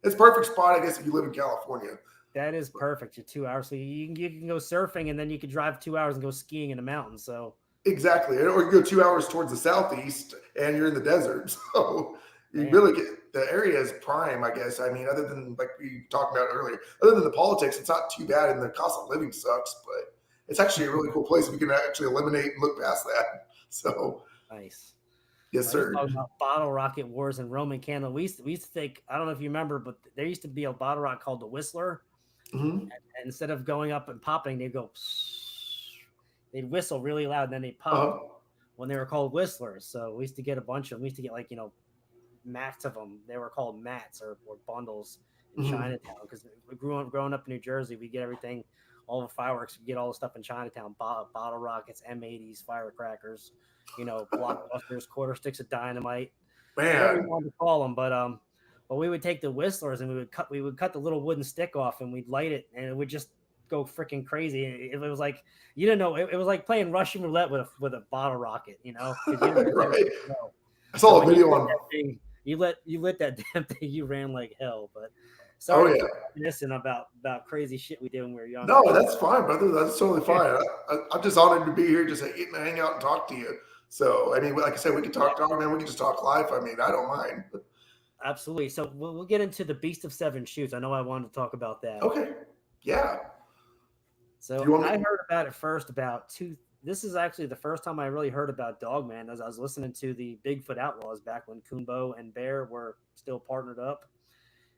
it's perfect spot, I guess, if you live in California. That is perfect. You're 2 hours, so you can go surfing, and then you can drive 2 hours and go skiing in the mountains. So Exactly. Or you go 2 hours towards the southeast and you're in the desert. So you damn, really get the area is prime, I guess. I mean, other than like we talked about earlier, other than the politics, it's not too bad and the cost of living sucks, but it's actually a really cool place. We can actually eliminate and look past that. So nice. yes, I was sir. talking about bottle rocket wars and Roman candle. We used to think, I don't know if you remember, but there used to be a bottle rocket called the Whistler. Hmm. And instead of going up and popping, they'd go. They'd whistle really loud, and then they'd pop Uh-huh. when they were called whistlers. So we used to get a bunch of them. We used to get like mats of them. They were called mats or bundles in Mhm. Chinatown because growing up in New Jersey, we get everything, all the fireworks, we get all the stuff in Chinatown, bottle rockets, M80s, firecrackers, blockbusters, quarter sticks of dynamite, whatever you Man, want to call them. But we would take the whistlers and we would cut the little wooden stick off and we'd light it and it would just go freaking crazy. It was like you didn't know it was like playing Russian roulette with a bottle rocket, because you didn't know where it right? would go. I So saw a when you video lit on. that thing, you lit that damn thing, you ran like hell. But Oh sorry to yeah. keep reminiscing about crazy shit we did when we were No, younger. that's fine, brother. That's totally Yeah, fine. I'm just honored to be here, just hang out and talk to you. So, I mean, like I said, we can talk dog, man. We can just talk life. I mean, I don't mind. absolutely. So we'll get into the Beast of Seven Shoots. I know I wanted to talk about that. Okay. Yeah. Do you So want I me? heard about it first about two. This is actually the first time I really heard about Dogman as I was listening to the Bigfoot Outlaws back when Coonbo and Bear were still partnered up,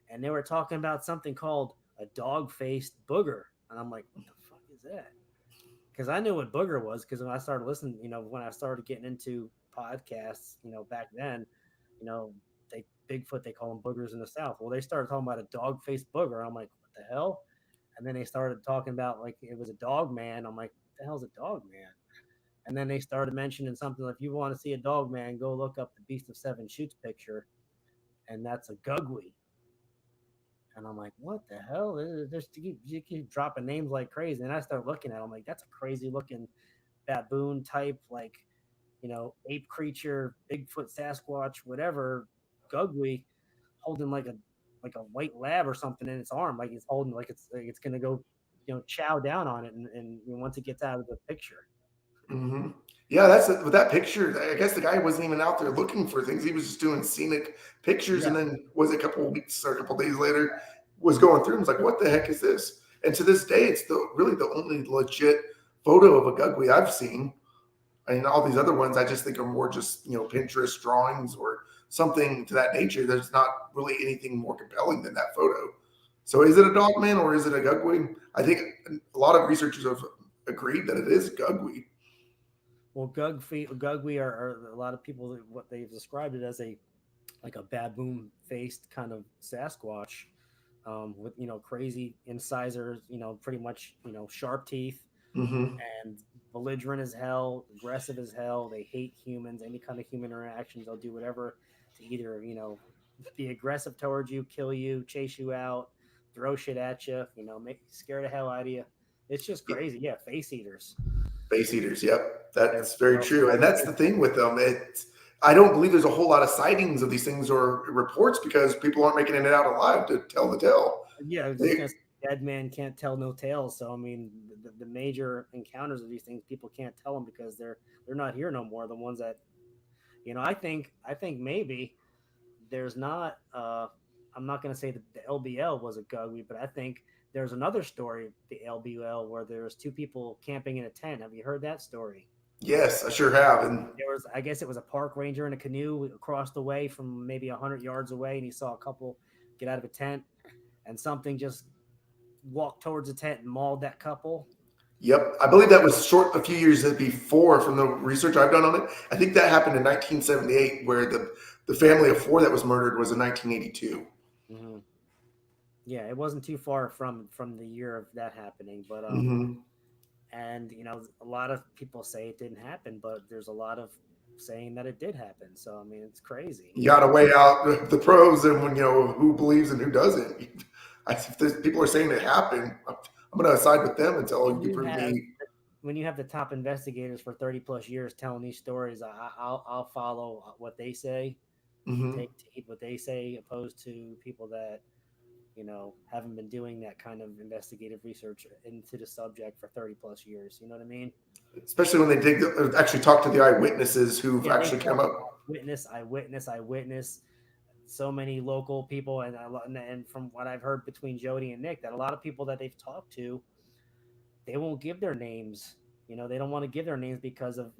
and they were talking about something called a dog-faced booger, and I'm like, what the fuck is that? Because I knew what booger was because when I started listening, when I started getting into podcasts, back then, you know, Bigfoot they call them boogers in the South. Well, they started talking about a dog-faced booger. I'm like, what the hell? And then they started talking about like it was a dog man. I'm like, what the hell's a dog man? And then they started mentioning something like, if you want to see a dog man, go look up the Beast of Seven Shoots picture, and that's a gugwe. And I'm like, what the hell? You keep dropping names like crazy. And I start looking at them like, that's a crazy looking baboon type, like, ape creature, Bigfoot, Sasquatch, whatever, gugwe holding like a white lab or something in its arm, like it's holding like it's gonna go, chow down on it, and once it gets out of the picture. Hmm. Yeah, that's with that picture. I guess the guy wasn't even out there looking for things. He was just doing scenic pictures, and Yeah, then was it a couple of weeks or a couple of days later was going through and was like, "What the heck is this?" And to this day, it's really the only legit photo of a gugwe I've seen. I mean, all these other ones I just think are more just Pinterest drawings or something to that nature. There's not really anything more compelling than that photo. So, is it a dogman or is it a gugwe? I think a lot of researchers have agreed that it is gugwe. well, gugwe are a lot of people what they've described it as a like a baboon faced kind of Sasquatch, with crazy incisors, pretty much sharp teeth, Hmm. and belligerent as hell, aggressive as hell. They hate humans, any kind of human interactions. They'll do whatever to either, be aggressive towards you, kill you, chase you out, throw shit at you, make scare the hell out of you. It's just crazy. Yeah, face eaters. Face eaters. Yep, They're that's very true, and that's the thing with them. I don't believe there's a whole lot of sightings of these things or reports because people aren't making it out alive to tell the tale. yeah, I was just They, gonna say, dead man can't tell no tales. So I mean, the major encounters of these things, people can't tell them because they're not here no more. The ones that I think maybe there's not I'm not going to say that the LBL was a gugly, but I think there's another story, the LBL, where there's two people camping in a tent. Have you heard that story? yes, I sure have, and There was, I guess it was a park ranger in a canoe across the way from maybe 100 yards away, and he saw a couple get out of a tent, and something just walked towards the tent and mauled that couple. yep, I believe that was short a few years before from the research I've done on it. I think that happened in 1978, where the family of four that was murdered was in 1982. Mm-hmm. Yeah, it wasn't too far from the year of that happening, but Hmm. and a lot of people say it didn't happen, but there's a lot of saying that it did happen. So I mean, it's crazy. You got to weigh out the pros and when who believes and who doesn't. If people are saying it happened, I'm going to side with them until you When can you prove have me. when you have the top investigators for 30 plus years telling these stories, I'll follow what they say and Hmm. take to heed what they say, opposed to people that haven't been doing that kind of investigative research into the subject for 30 plus years. You know what I mean? Especially when they actually talk to the eyewitnesses who've Yeah, they actually come talk up. eyewitness. So many local people, and from what I've heard between Jody and Nick, that a lot of people that they've talked to, they won't give their names. They don't want to give their names because of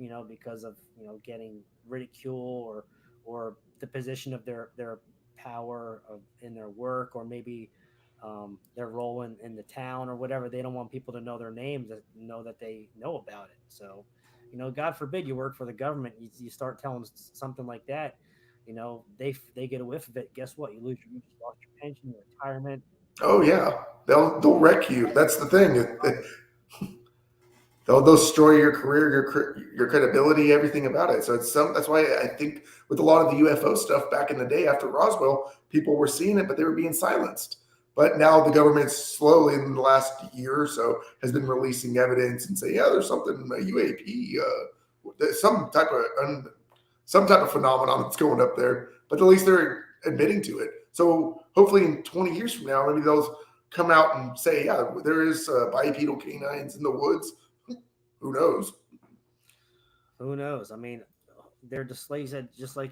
getting ridicule or the position of their power in their work, or maybe their role in the town or whatever. They don't want people to know their names, that know that they know about it. So, God forbid you work for the government, you start telling something like that, they get a whiff of it. Guess what? You just lost your pension, your retirement. Oh yeah, they'll wreck you. That's the thing. They'll destroy your career, your credibility, everything about it. So that's why I think with a lot of the UFO stuff back in the day after Roswell, people were seeing it, but they were being silenced. But now the government slowly in the last year or so has been releasing evidence and say, yeah, there's something a UAP, there's some type of phenomenon that's going up there. But at least they're admitting to it. So hopefully in 20 years from now, maybe they'll come out and say, yeah, there is bipedal canines in the woods. Who knows? Who knows? I mean, they're just like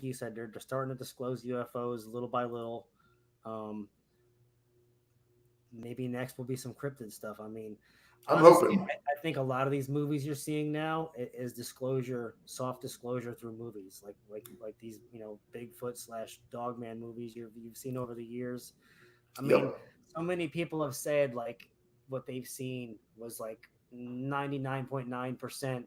you said, they're just starting to disclose UFOs little by little. Um, Maybe next will be some cryptid stuff. I mean, I'm honestly, hoping. I think a lot of these movies you're seeing now is disclosure, soft disclosure through movies, like these Bigfoot slash Dogman movies you've seen over the years. I mean, Yep. so many people have said like what they've seen was like 99.9%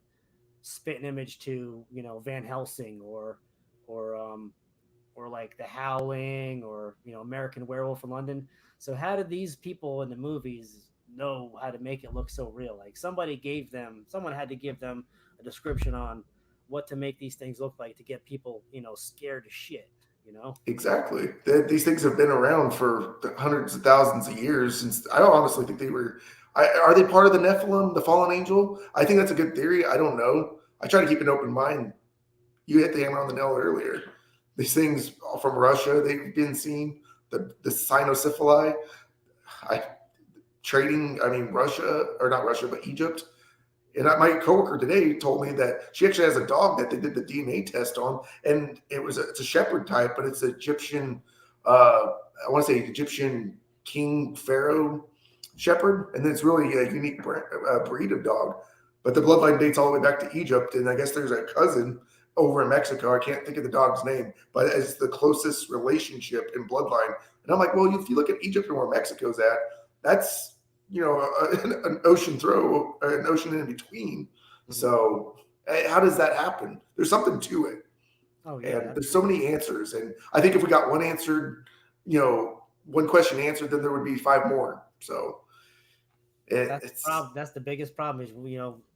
spitting image to Van Helsing or or like The Howling or American Werewolf in London. So how did these people in the movies know how to make it look so real? Like someone had to give them a description on what to make these things look like to get people scared to shit. You know? Exactly. These things have been around for hundreds of thousands of years. Since I don't honestly think they were. Are they part of the Nephilim, the fallen angel? I think that's a good theory. I don't know. I try to keep an open mind. You hit the hammer on the nail earlier. These things from Russia, they've been seen. The cynocephali, I trading. I mean, Russia or not Russia, but Egypt. And my coworker today told me that she actually has a dog that they did the DNA test on, and it's a shepherd type, but it's Egyptian. I want to say Egyptian king pharaoh shepherd, and it's really a unique breed of dog. But the bloodline dates all the way back to Egypt, and I guess there's a cousin over in Mexico. I can't think of the dog's name, but it's the closest relationship in bloodline. And I'm like, well, if you look at Egypt and where Mexico's at, that's an ocean throw, an ocean in between. Mm-hmm. So how does that happen? There's something to it, Oh and yeah, there's so many answers. And I think if we got one answered, one question answered, then there would be five more. So that's the it's problem. That's the biggest problem is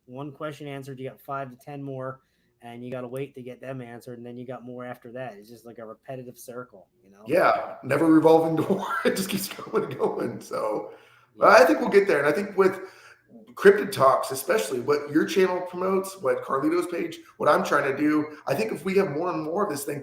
one question answered, you got 5 to 10 more, and you got to wait to get them answered, and then you got more after that. It's just like a repetitive circle. yeah, never revolving door. It just keeps going and going. So Yeah. I think we'll get there. And I think with Cryptid Talks, especially what your channel promotes, what Carlito's page, what I'm trying to do, I think if we have more and more of this thing,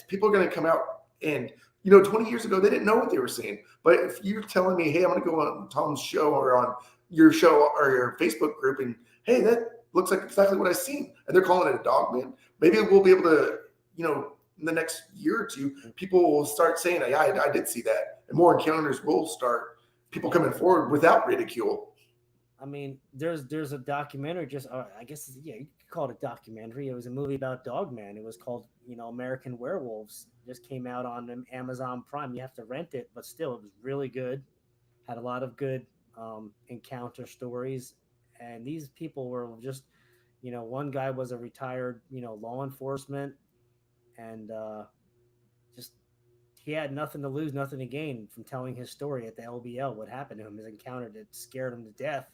people are going to come out and 20 years ago, they didn't know what they were seeing. But if you're telling me, hey, I'm going to go on Tom's show or on your show or your Facebook group, and hey, that looks like exactly what I've seen, and they're calling it a dog man, maybe we'll be able to, in the next year or two, people will start saying, yeah, I did see that. And more encounters will start, people coming forward without ridicule. I mean, there's a documentary. Just I guess yeah, you could call it a documentary. It was a movie about Dogman. It was called American Werewolves. It just came out on Amazon Prime. You have to rent it, but still, it was really good. Had a lot of good encounter stories, and these people were just one guy was a retired law enforcement, and just he had nothing to lose, nothing to gain from telling his story at the LBL. What happened to him, his encounter that scared him to death.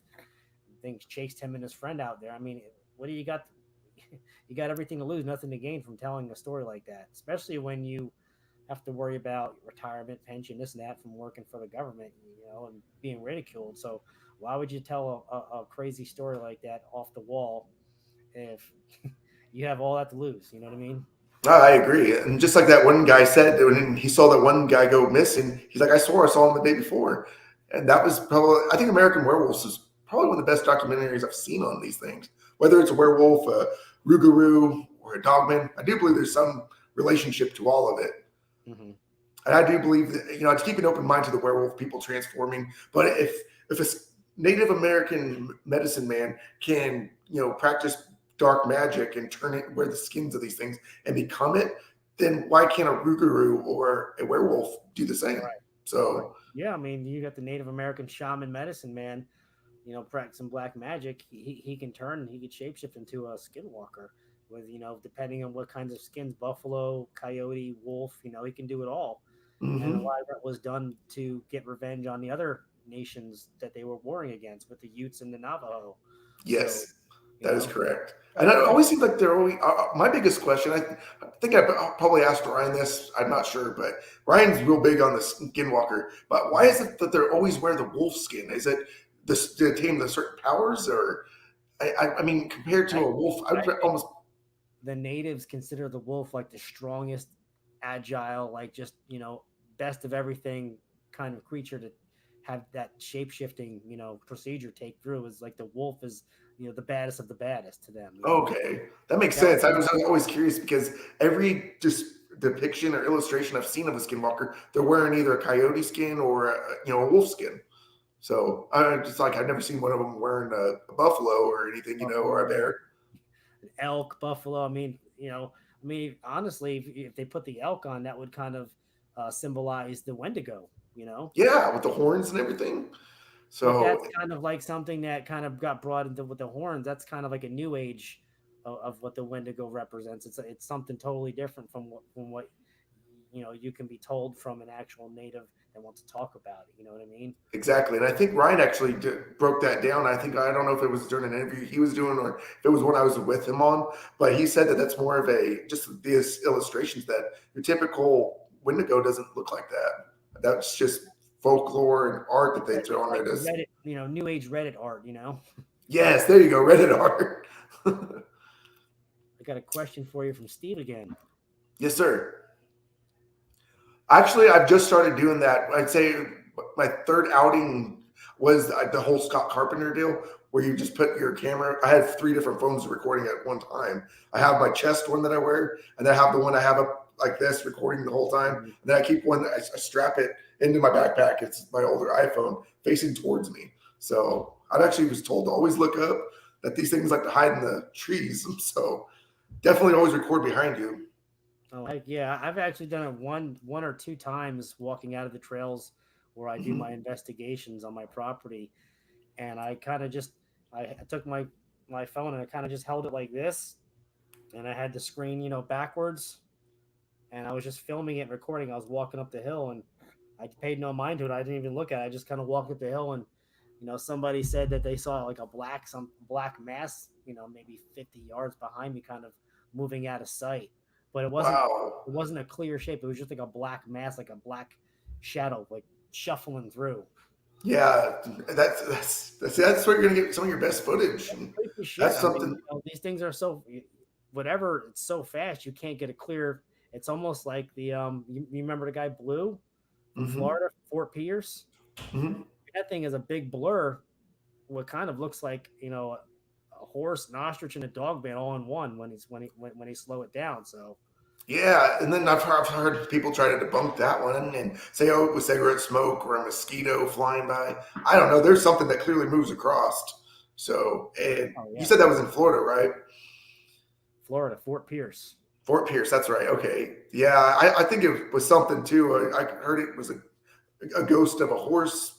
Things chased him and his friend out there. I mean, what do you got? You got everything to lose, nothing to gain from telling a story like that, especially when you have to worry about retirement, pension, this and that from working for the government, and being ridiculed. So why would you tell a crazy story like that off the wall if you have all that to lose? You know what I mean? I agree. And just like that one guy said, when he saw that one guy go missing, he's like, I swore I saw him the day before. And that was probably, I think American Werewolves is probably one of the best documentaries I've seen on these things. Whether it's a werewolf, a rougarou, or a dogman, I do believe there's some relationship to all of it. Mm-hmm. And I do believe that, to keep an open mind to the werewolf people transforming. But if a Native American medicine man can, practice dark magic and turn it, wear the skins of these things and become it, then why can't a rougarou or a werewolf do the same? Right. So Yeah, I mean, you got the Native American shaman medicine man, practicing black magic. He can turn, he can shapeshift into a skinwalker. with, depending on what kinds of skins, buffalo, coyote, wolf, he can do it all. And a Hmm. lot of that was done to get revenge on the other nations that they were warring against with the Utes and the Navajo. So, Yes, you that is know, correct. And it yeah, always seems like they're always, my biggest question, I think I'll probably asked Ryan this, I'm not sure, but Ryan's real big on the skinwalker. But why is it that they're always wearing the wolf skin? Is it this to attain the certain powers? Or, I mean, compared to I a wolf, I I would think almost, the natives consider the wolf like the strongest, agile, like just best of everything kind of creature to have that shape shifting procedure take through. Is like the wolf is the baddest of the baddest to them. okay, that makes That sense. I was always curious because every just depiction or illustration I've seen of a skinwalker, they're wearing either a coyote skin or a wolf skin. So I just like I've never seen one of them wearing a buffalo or anything, or a buffalo, bear. elk, buffalo. Honestly, if they put the elk on, that would kind of symbolize the Wendigo. Yeah, with the horns and everything. But So that's kind of like something that kind of got brought into with the horns. That's kind of like a new age of what the Wendigo represents. It's something totally different from what you can be told from an actual native that wants to talk about it. You know what I mean? exactly, and I think Ryan actually broke that down. I don't know if it was during an interview he was doing or if it was when I was with him on, but he said that that's more of a just these illustrations that your typical Wendigo doesn't look like that. That's just folklore and art that they throw It's on like there. Does Reddit, new age Reddit art. yes, there you go, Reddit art. I got a question for you from Steve again. Yes, sir. Actually, I've just started doing that. I'd say my third outing was the whole Scott Carpenter deal, where you just put your camera. I had three different phones recording at one time. I have my chest one that I wear, and then I have the one I have up like this recording the whole time. And then I keep one that I strap it into my backpack. It's my older iPhone facing towards me. So I actually was told to always look up that these things like to hide in the trees. So definitely always record behind you. Oh, heck yeah. I've actually done it one or two times walking out of the trails where I do Mhm. my investigations on my property. And I kind of just I took my phone and I kind of just held it like this, and I had the screen, backwards, and I was just filming it and recording. I was walking up the hill and I paid no mind to it. I didn't even look at it. I just kind of walked up the hill and somebody said that they saw like some black mass, maybe 50 yards behind me kind of moving out of sight. But it wasn't Wow. it wasn't a clear shape. It was just like a black mass, like a black shadow, like shuffling through. Yeah, that's where you're gonna get some of your best footage, That's and creepy shit. that's something. These things are so whatever. It's so fast you can't get a clear. It's almost like the you remember the guy Blue from Hmm. Florida, Fort Pierce. Hmm. That thing is a big blur. What kind of looks like a horse, an ostrich, and a dog man all in one when he slow it down. So Yeah, and then I've heard people try to debunk that one and say, oh, it was cigarette smoke or a mosquito flying by. I don't know. There's something that clearly moves across. So, and oh you yeah, said that was in Florida, right? Florida, Fort Pierce. Fort Pierce. That's right. Okay. Yeah, I think it was something too. I heard it was a ghost of a horse.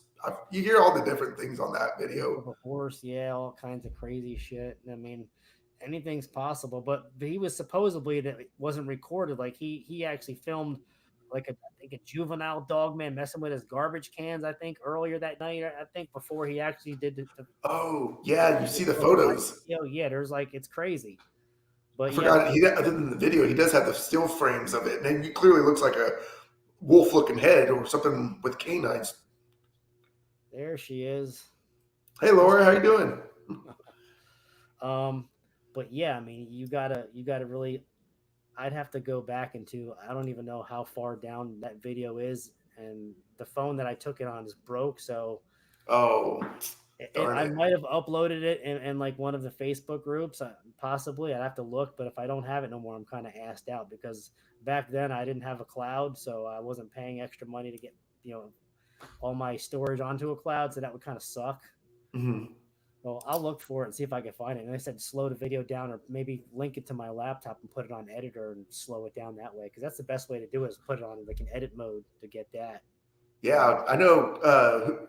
You hear all the different things on that video. Of a horse, yeah, all kinds of crazy shit. Anything's possible. But he was supposedly that it wasn't recorded. Like he actually filmed like I think a juvenile dog man messing with his garbage cans. I think earlier that night. I think before he actually did Oh, yeah, you see the the live photos. video. Yeah, there's like it's crazy. I But yeah, forgot he other than the video, he does have the still frames of it, and he clearly looks like a wolf-looking head or something with canines. there she is. Hey, Laura, how you doing? Um, but yeah, you gotta really. I'd have to go back into. I don't even know how far down that video is, and the phone that I took it on is broke. So Oh, darn I it. might have uploaded it in like one of the Facebook groups, possibly. I'd have to look, but if I don't have it no more, I'm kind of assed out because back then I didn't have a cloud, so I wasn't paying extra money to get all my storage onto a cloud, so that would kind of suck. Mhm. Well, I'll look for it and see if I can find it. And I said slow the video down, or maybe link it to my laptop and put it on editor and slow it down that way, because that's the best way to do it is put it on like an edit mode to get that. Yeah, I know.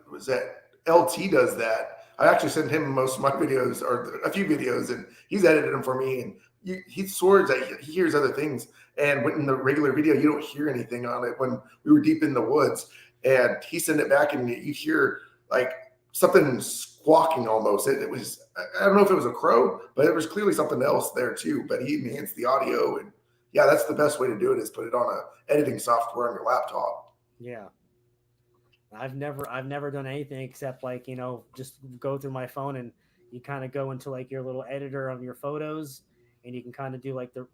Who was that? LT does that. I actually send him most of my videos or a few videos, and he's edited them for me. And he swears that he hears other things. And in the regular video, you don't hear anything on it. When we were deep in the woods, and he sent it back, and you hear like something squawking almost. It was, I don't know if it was a crow, but it was clearly something else there too. But he enhanced the audio, and yeah, that's the best way to do it, is put it on a editing software on your laptop. Yeah. I've never done anything except like, just go through my phone, and you kind of go into like your little editor of your photos, and you can kind of do like the,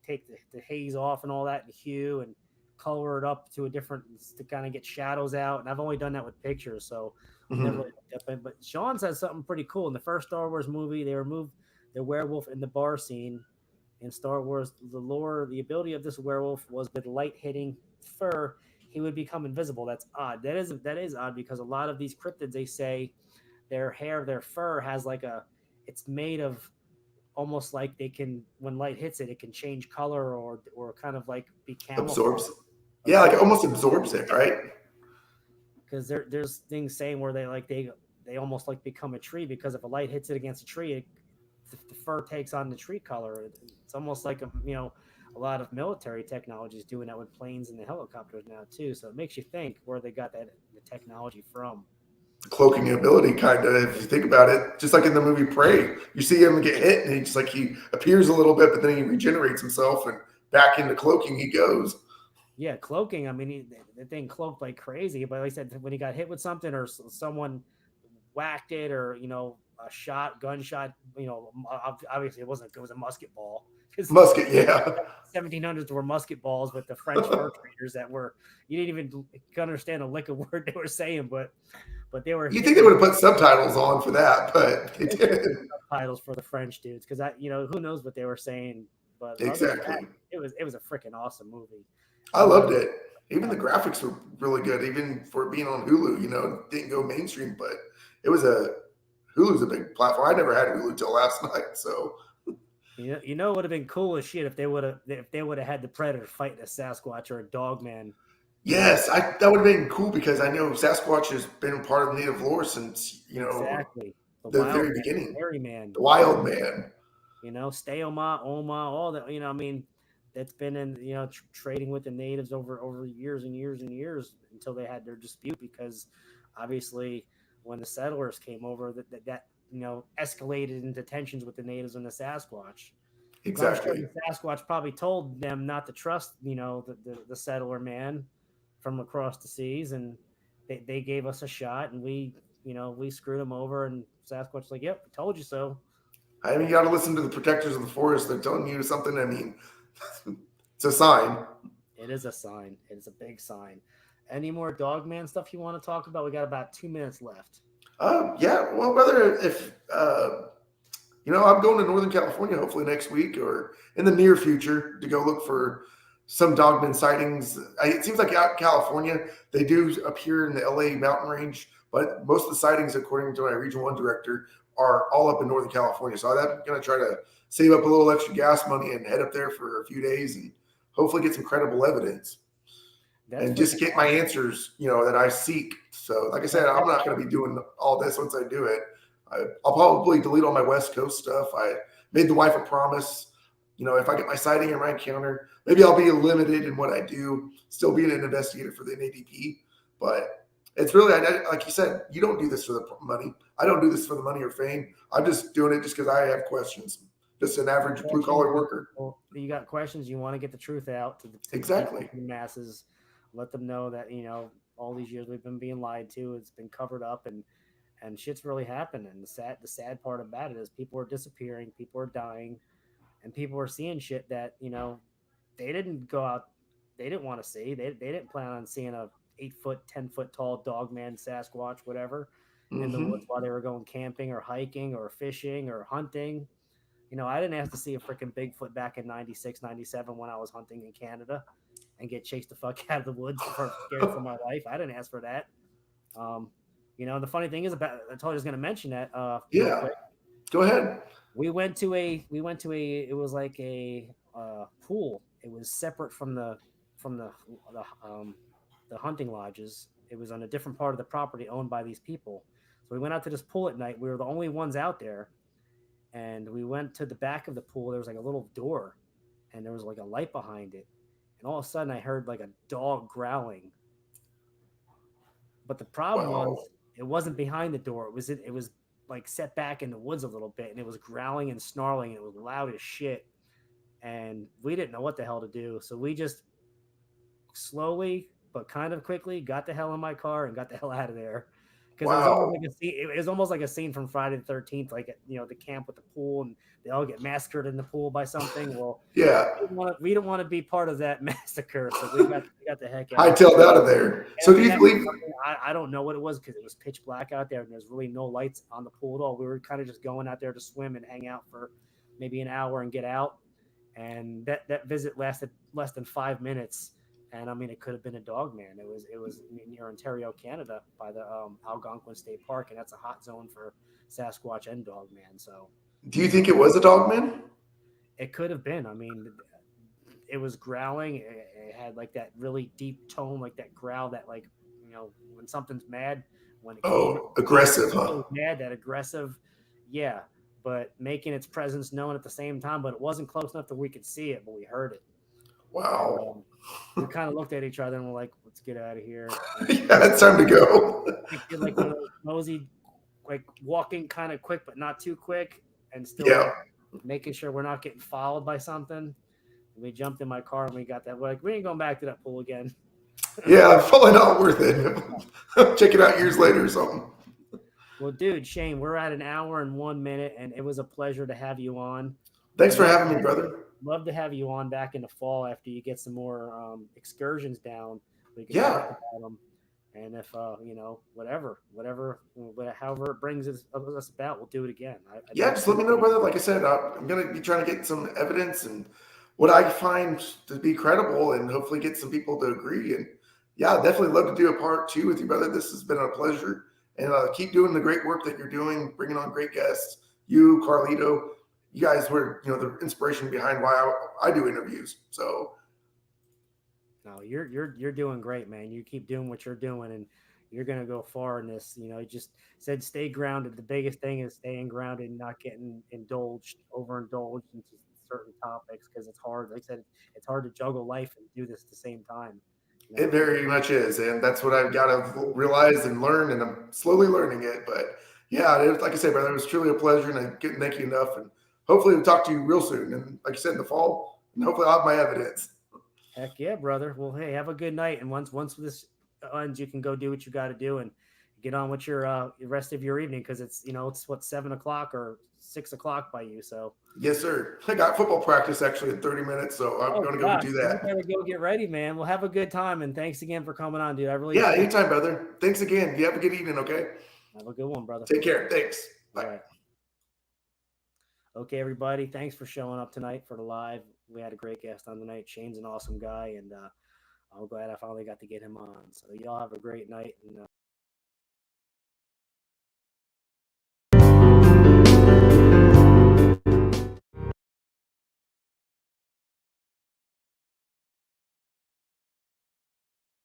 take the haze off and all that, and hue, and color it up to a different, to kind of get shadows out. And I've only done that with pictures. So never really looked at. But Sean says something pretty cool. In the first Star Wars movie, they removed the werewolf in the bar scene. In Star Wars, the ability of this werewolf was with light hitting fur, he would become invisible. That's odd. That is odd, because a lot of these cryptids, they say their fur has like it's made of almost like they can, when light hits it, it can change color or kind of like be camouflaged. Absorbs. Yeah, like it almost absorbs it, right? Because there's things saying where they almost like become a tree, because if a light hits it against a tree, the fur takes on the tree color. It's almost like a lot of military technology is doing that with planes and the helicopters now too. So it makes you think where they got the technology from. Cloaking ability, kind of, if you think about it, just like in the movie Prey, you see him get hit, and he appears a little bit, but then he regenerates himself, and back into cloaking he goes. Yeah, cloaking. I mean, the thing cloaked like crazy. But like I said, when he got hit with something, or someone whacked it, or a gunshot, obviously it was a musket ball. Musket, yeah. 1700s were musket balls with the French fur traders that were, you didn't even understand a lick of word they were saying, but they were. You think they would have put subtitles on for that, but they didn't. Subtitles for the French dudes, because who knows what they were saying. But exactly, it was a freaking awesome movie. I loved it. Even the graphics were really good, even for being on Hulu. It didn't go mainstream, but Hulu's a big platform. I never had Hulu till last night, so. It would have been cool as shit if they would have had the Predator fighting a Sasquatch or a Dogman. Yes, that would have been cool, because I know Sasquatch has been part of native lore since exactly the very beginning. Man, the wild man. Steoma, Oma, all that. I mean, that's been in trading with the natives over years and years and years, until they had their dispute, because obviously when the settlers came over, that escalated into tensions with the natives and the Sasquatch. Exactly. The Sasquatch probably told them not to trust, the settler man from across the seas, and they gave us a shot, and we screwed them over, and Sasquatch's like, "Yep, told you so." I mean, you got to listen to the protectors of the forest. They're telling you something. I mean, it's a sign. It is a sign. It is a big sign. Any more Dogman stuff you want to talk about? We got about 2 minutes left. Yeah. Well, whether if I'm going to Northern California hopefully next week, or in the near future, to go look for some Dogman sightings. It seems like out in California, they do appear in the LA mountain range, but most of the sightings, according to my Region 1 director, are all up in Northern California. So I'm going to try to save up a little extra gas money and head up there for a few days, and hopefully get some credible evidence. And just get my answers, that I seek. So, like I said, I'm not going to be doing all this once I do it. I'll probably delete all my West Coast stuff. I made the wife a promise. If I get my sighting or my encounter, maybe I'll be limited in what I do, still being an investigator for the NADP. But it's really, like you said, you don't do this for the money. I don't do this for the money or fame. I'm just doing it just because I have questions. Just an average blue-collar worker. Well, you got questions. You want to get the truth out to exactly the masses. Let them know that, all these years we've been being lied to. It's been covered up, and shit's really happening. The sad part about it is people are disappearing, people are dying, and people are seeing shit that, they didn't go out, they didn't want to see. They didn't plan on seeing a 8-foot, 10-foot tall Dogman, Sasquatch, whatever, in the woods while they were going camping or hiking or fishing or hunting. I didn't have to see a freaking Bigfoot back in 96, 97 when I was hunting in Canada and get chased the fuck out of the woods scared for my life. I didn't ask for that. The funny thing is I told you I was going to mention that. Yeah, go ahead. We went to a, it was like a pool. It was separate from the hunting lodges. It was on a different part of the property owned by these people. So we went out to this pool at night. We were the only ones out there. and we went to the back of the pool. There was like a little door, and there was like a light behind it. And all of a sudden, I heard like a dog growling. But the problem Wow. was, it wasn't behind the door. It was like set back in the woods a little bit, and it was growling and snarling. And it was loud as shit, and we didn't know what the hell to do. So we just slowly but kind of quickly got the hell in my car and got the hell out of there. Because it was almost Wow. like a scene. It was almost like a scene from Friday the 13th, like the camp with the pool, and they all get massacred in the pool by something. Well, Yeah. we didn't want to be part of that massacre, so we got the heck out of there. Hightailed out of there. So And do we you met believe? something, I don't know what it was because it was pitch black out there and there's really no lights on the pool at all. We were kind of just going out there to swim and hang out for maybe an hour and get out. And that visit lasted less than 5 minutes. And I mean, it could have been a dog man. It was near Ontario, Canada, by the Algonquin State Park, and that's a hot zone for Sasquatch and dog man. So Do you think it was a dog man? it could have been. I mean, it was growling. It had like that really deep tone, like that growl that like when something's mad, when it came Oh, aggressive, it huh? was mad, that aggressive, yeah. But making its presence known at the same time, but it wasn't close enough that we could see it, but we heard it, and Wow. we kind of looked at each other and we're like, "Let's get out of here." Yeah, it's time to go. It did like one of those nosy, like walking kind of quick, but not too quick, and still Yeah. like making sure we're not getting followed by something. We jumped in my car and we got that. We're like, we ain't going back to that pool again. Yeah, probably not worth it. Check it out years later or something. Well, dude, Shane, we're at an hour and 1 minute, and it was a pleasure to have you on. Thanks I'd for love having me, brother. love to have you on back in the fall after you get some more excursions down. We can talk Yeah. about them, and if however it brings us about, we'll do it again. I'd Yeah, love just to. let me know, brother. Like I said, I'm going to be trying to get some evidence and what I find to be credible and hopefully get some people to agree. And yeah, I'd definitely love to do a part two with you, brother. This has been a pleasure. And keep doing the great work that you're doing, bringing on great guests. You, Carlito, you guys were, the inspiration behind why I do interviews. So No, you're doing great, man. You keep doing what you're doing, and you're gonna go far in this. You just said stay grounded. The biggest thing is staying grounded, and not getting overindulged into certain topics because it's hard. Like I said, it's hard to juggle life and do this at the same time. it very much is. And that's what I've got to realize and learn. And I'm slowly learning it. But yeah, like I said, brother, it was truly a pleasure. And I couldn't thank you enough. And hopefully we'll talk to you real soon. And like I said, in the fall, and hopefully I'll have my evidence. Heck yeah, brother. Well, hey, have a good night, and once this ends, you can go do what you got to do and get on with your rest of your evening because it's what 7 o'clock or 6 o'clock by you. So Yes, sir. I got football practice actually in 30 minutes. So I'm oh going to go gosh, do you that. better go get ready, man. We'll have a good time, and thanks again for coming on, dude. I really Yeah, appreciate it. anytime, brother. Thanks again. You have a good evening. Okay. Have a good one, brother. Take care. Thanks. All Bye. right. Okay, everybody. Thanks for showing up tonight for the live. We had a great guest on tonight. Shane's an awesome guy, and I'm glad I finally got to get him on. So y'all have a great night, and